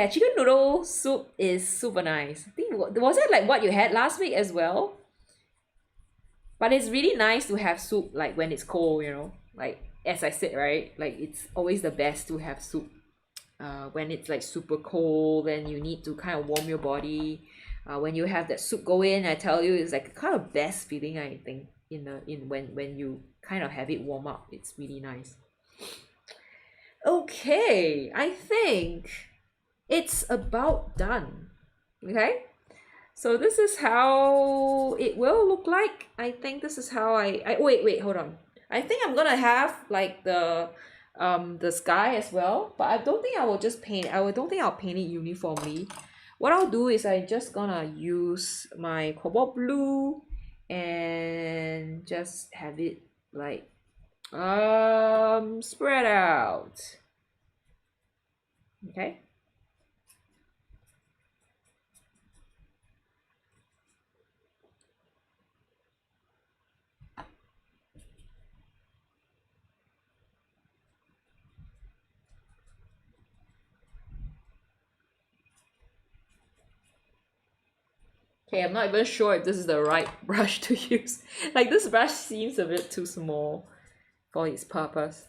chicken noodle soup is super nice. I think was it like what you had last week as well? But it's really nice to have soup like when it's cold, you know. Like as I said, right? Like it's always the best to have soup when it's like super cold and you need to kind of warm your body. When you have that soup go in, I tell you, it's like kind of best feeling, I think, when you kind of have it warm up. It's really nice. Okay, I think it's about done. Okay, so this is how it will look like. I think this is how I wait, hold on. I think I'm gonna have like the sky as well, but I don't think I will just paint. Don't think I'll paint it uniformly. What I'll do is I just gonna use my cobalt blue and just have it like spread out. Okay. Okay, I'm not even sure if this is the right brush to use. Like this brush seems a bit too small for its purpose.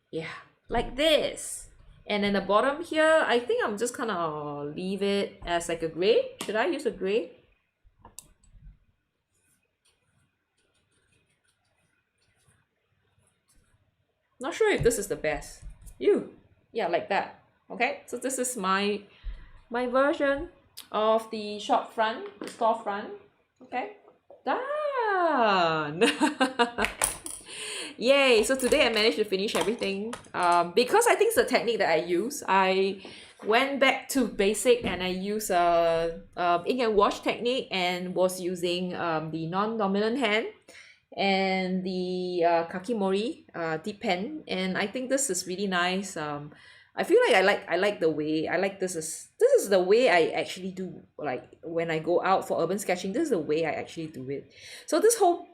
Yeah, like this. And then the bottom here, I think I'm just gonna leave it as like a gray. Should I use a gray? Not sure if this is the best. Yeah, like that. Okay, so this is my version of the shop front, the storefront. Okay, done. Yay, so today I managed to finish everything. Because I think it's the technique that I use. I went back to basic and I used ink and wash technique and was using the non-dominant hand and the kakimori deep pen, and I think this is really nice. I feel like I like the way this is the way I actually do, like when I go out for urban sketching. This is the way I actually do it. So this whole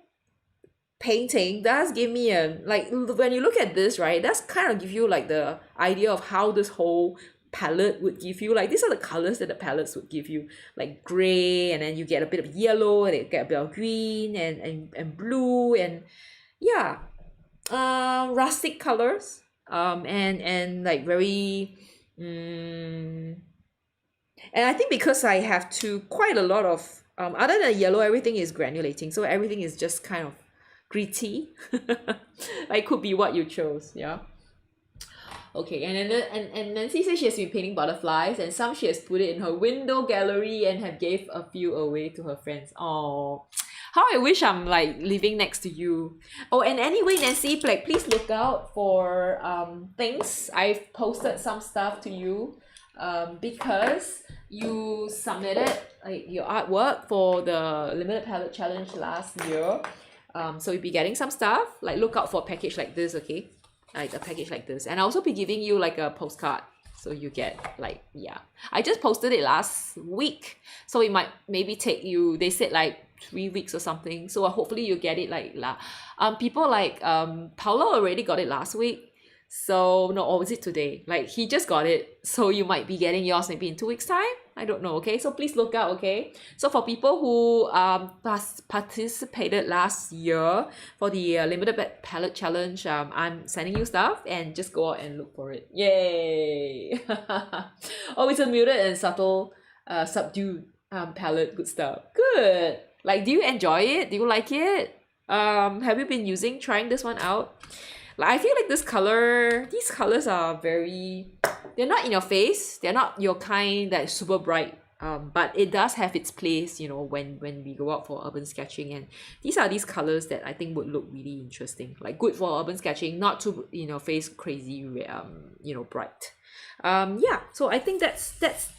painting does give me a, like, when you look at this, right, that's kind of give you like the idea of how this whole palette would give you. Like these are the colors that the palettes would give you, like gray, and then you get a bit of yellow, and you get a bit of green and blue, and yeah, rustic colors, and like very and I think because I have quite a lot of other than yellow, everything is granulating, so everything is just kind of gritty. Like could be what you chose. Yeah. Okay, and then and Nancy says she has been painting butterflies, and some she has put it in her window gallery and have gave a few away to her friends. Oh, how I wish I'm like living next to you. Oh, and anyway, Nancy, like please look out for things. I've posted some stuff to you because you submitted like your artwork for the limited palette challenge last year. So you'll be getting some stuff. Like look out for a package like this, okay? like a package like this. And I'll also be giving you like a postcard. So you get like, yeah. I just posted it last week. So it might maybe take you, they said like 3 weeks or something. So hopefully you get it like, people like Paolo already got it last week. So no, or was it today? Like he just got it. So you might be getting yours maybe in 2 weeks time. I don't know, okay? So please look out, okay? So for people who participated last year for the limited palette challenge, I'm sending you stuff and just go out and look for it. Yay! Oh, it's a muted and subtle, subdued palette. Good stuff. Good. Like, do you enjoy it? Do you like it? Have you been trying this one out? Like, I feel like these colors are they're not in your face. They're not your kind that's super bright. But it does have its place, you know, when we go out for urban sketching. And these colors that I think would look really interesting. Like good for urban sketching, not too, you know, face crazy, you know, bright. Yeah, so I think that's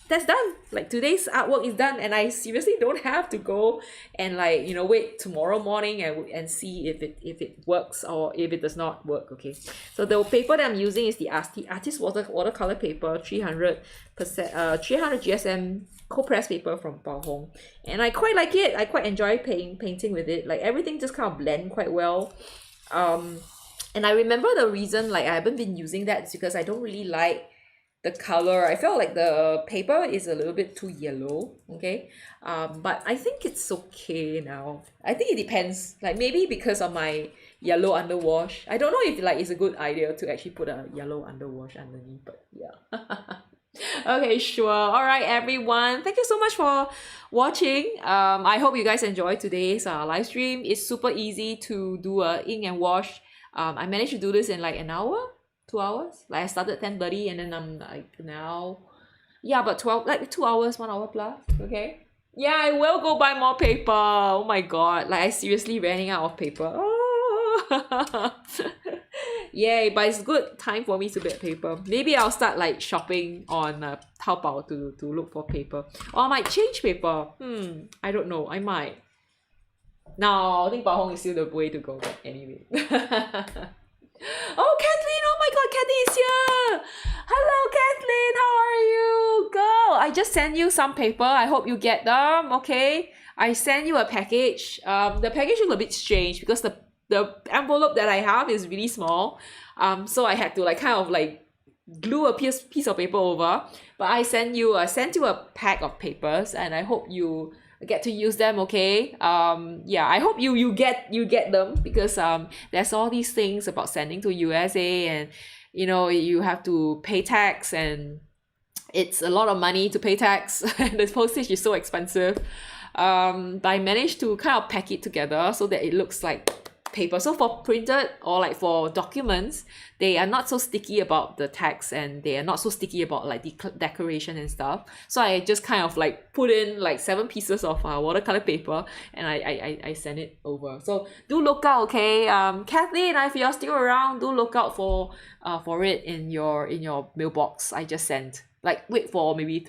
done. Like today's artwork is done, and I seriously don't have to go and like, you know, wait tomorrow morning and see if it works or if it does not work. Okay, so the paper that I'm using is the artist watercolor paper, 300 GSM cold press paper from Bao Hong, and I quite like it. I quite enjoy painting with it. Like everything just kind of blend quite well. And I remember the reason like I haven't been using that is because I don't really like the color. I felt like the paper is a little bit too yellow, okay? But I think it's okay now. I think it depends. Like maybe because of my yellow underwash. I don't know if like it's a good idea to actually put a yellow underwash underneath, but yeah. Okay, sure. All right, everyone. Thank you so much for watching. I hope you guys enjoyed today's live stream. It's super easy to do a ink and wash. I managed to do this in like an hour. 2 hours. Like I started 10:30 and then I'm like now, yeah, but 12, like 2 hours, 1 hour plus. Okay, yeah, I will go buy more paper. Oh my god, like I seriously running out of paper. Oh. Yay, but it's good time for me to get paper. Maybe I'll start like shopping on Taobao to look for paper, or I might change paper. I don't know, I might. No, I think Bao Hong is still the way to go, but anyway. Oh, Kathleen! Oh my god, Kathleen is here! Hello, Kathleen! How are you? Girl, I just sent you some paper. I hope you get them, okay? I sent you a package. The package is a bit strange because the envelope that I have is really small. So I had to like kind of like glue a piece of paper over. But I sent you a pack of papers, and I hope you get to use them, okay? Yeah, I hope you get them, because there's all these things about sending to USA, and you know, you have to pay tax, and it's a lot of money to pay tax. And the postage is so expensive. But I managed to kind of pack it together so that it looks like paper. So for printed or like for documents, they are not so sticky about the text, and they are not so sticky about like the decoration and stuff. So I just kind of like put in like 7 pieces of watercolor paper, and I send it over. So do look out, okay? Kathleen, if you're still around, do look out for it in your mailbox. I just sent, like, wait for maybe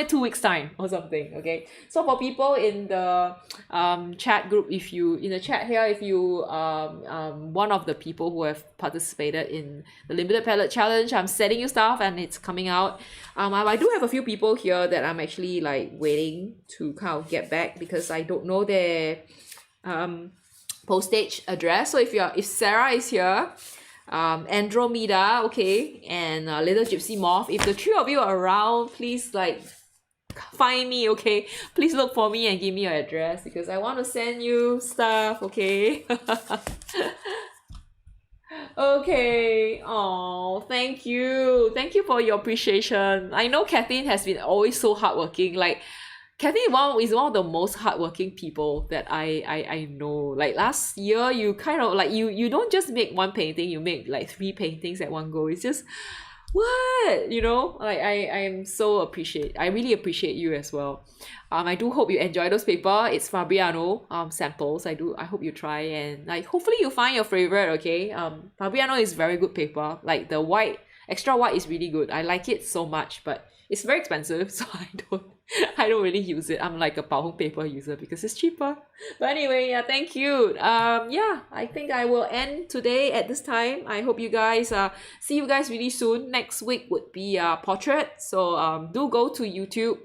2 weeks time or something, okay? So for people in the chat group, if you in the chat here, if you one of the people who have participated in the limited palette challenge, I'm sending you stuff and it's coming out. I do have a few people here that I'm actually like waiting to kind of get back, because I don't know their postage address. So if Sarah is here, Andromeda, okay, and Little Gypsy Moth, if the 3 of you are around, please like find me, okay? Please look for me and give me your address, because I want to send you stuff, okay? Okay. Oh, thank you for your appreciation. I know Kathleen has been always so hardworking. Like, Kathleen is one of the most hardworking people that I know. Like last year, you kind of like you don't just make one painting, you make like 3 paintings at one go. It's just, what, you know? Like I really appreciate you as well. I do hope you enjoy those paper. It's Fabriano samples. I hope you try, and like hopefully you find your favorite, okay? Fabriano is very good paper. Like the white, extra white is really good. I like it so much, but it's very expensive, so I don't really use it. I'm like a Bao Hong paper user because it's cheaper. But anyway, yeah, thank you. Yeah, I think I will end today at this time. I hope you guys see you guys really soon. Next week would be portrait. So do go to YouTube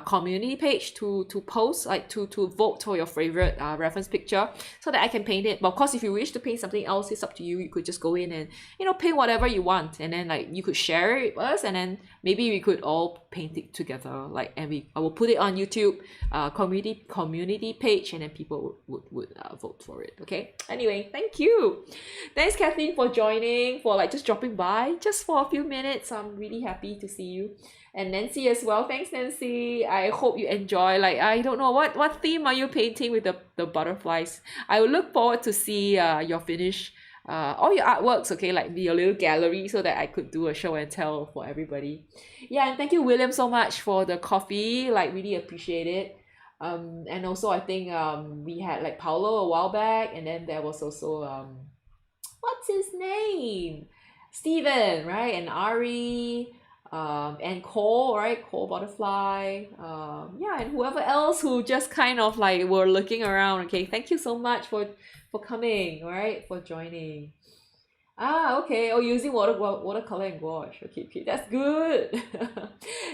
community page to post, like to vote for your favorite reference picture so that I can paint it. But of course, if you wish to paint something else, it's up to you. You could just go in and paint whatever you want, and then like you could share it with us, and then maybe we could all paint it together. Like, and I will put it on YouTube community page, and then people would vote for it. Okay. Anyway, thank you. Thanks, Kathleen, for joining, for like just dropping by just for a few minutes. I'm really happy to see you. And Nancy as well. Thanks, Nancy. I hope you enjoy. Like, I don't know, what theme are you painting with the butterflies? I will look forward to see your finish, all your artworks, okay, like your little gallery, so that I could do a show and tell for everybody. Yeah, and thank you, William, so much for the coffee. Like, really appreciate it. And also I think we had like Paolo a while back, and then there was also what's his name? Steven, right? And Ari. And Cole, right? Cole Butterfly. Yeah, and whoever else who just kind of like were looking around. Okay, thank you so much for coming, all right? For joining. Okay. Oh, using watercolor and gouache. Okay, that's good.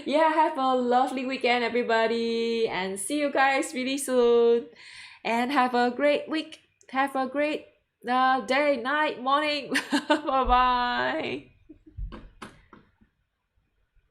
Yeah, have a lovely weekend, everybody, and see you guys really soon. And have a great week. Have a great day, night, morning. Bye bye.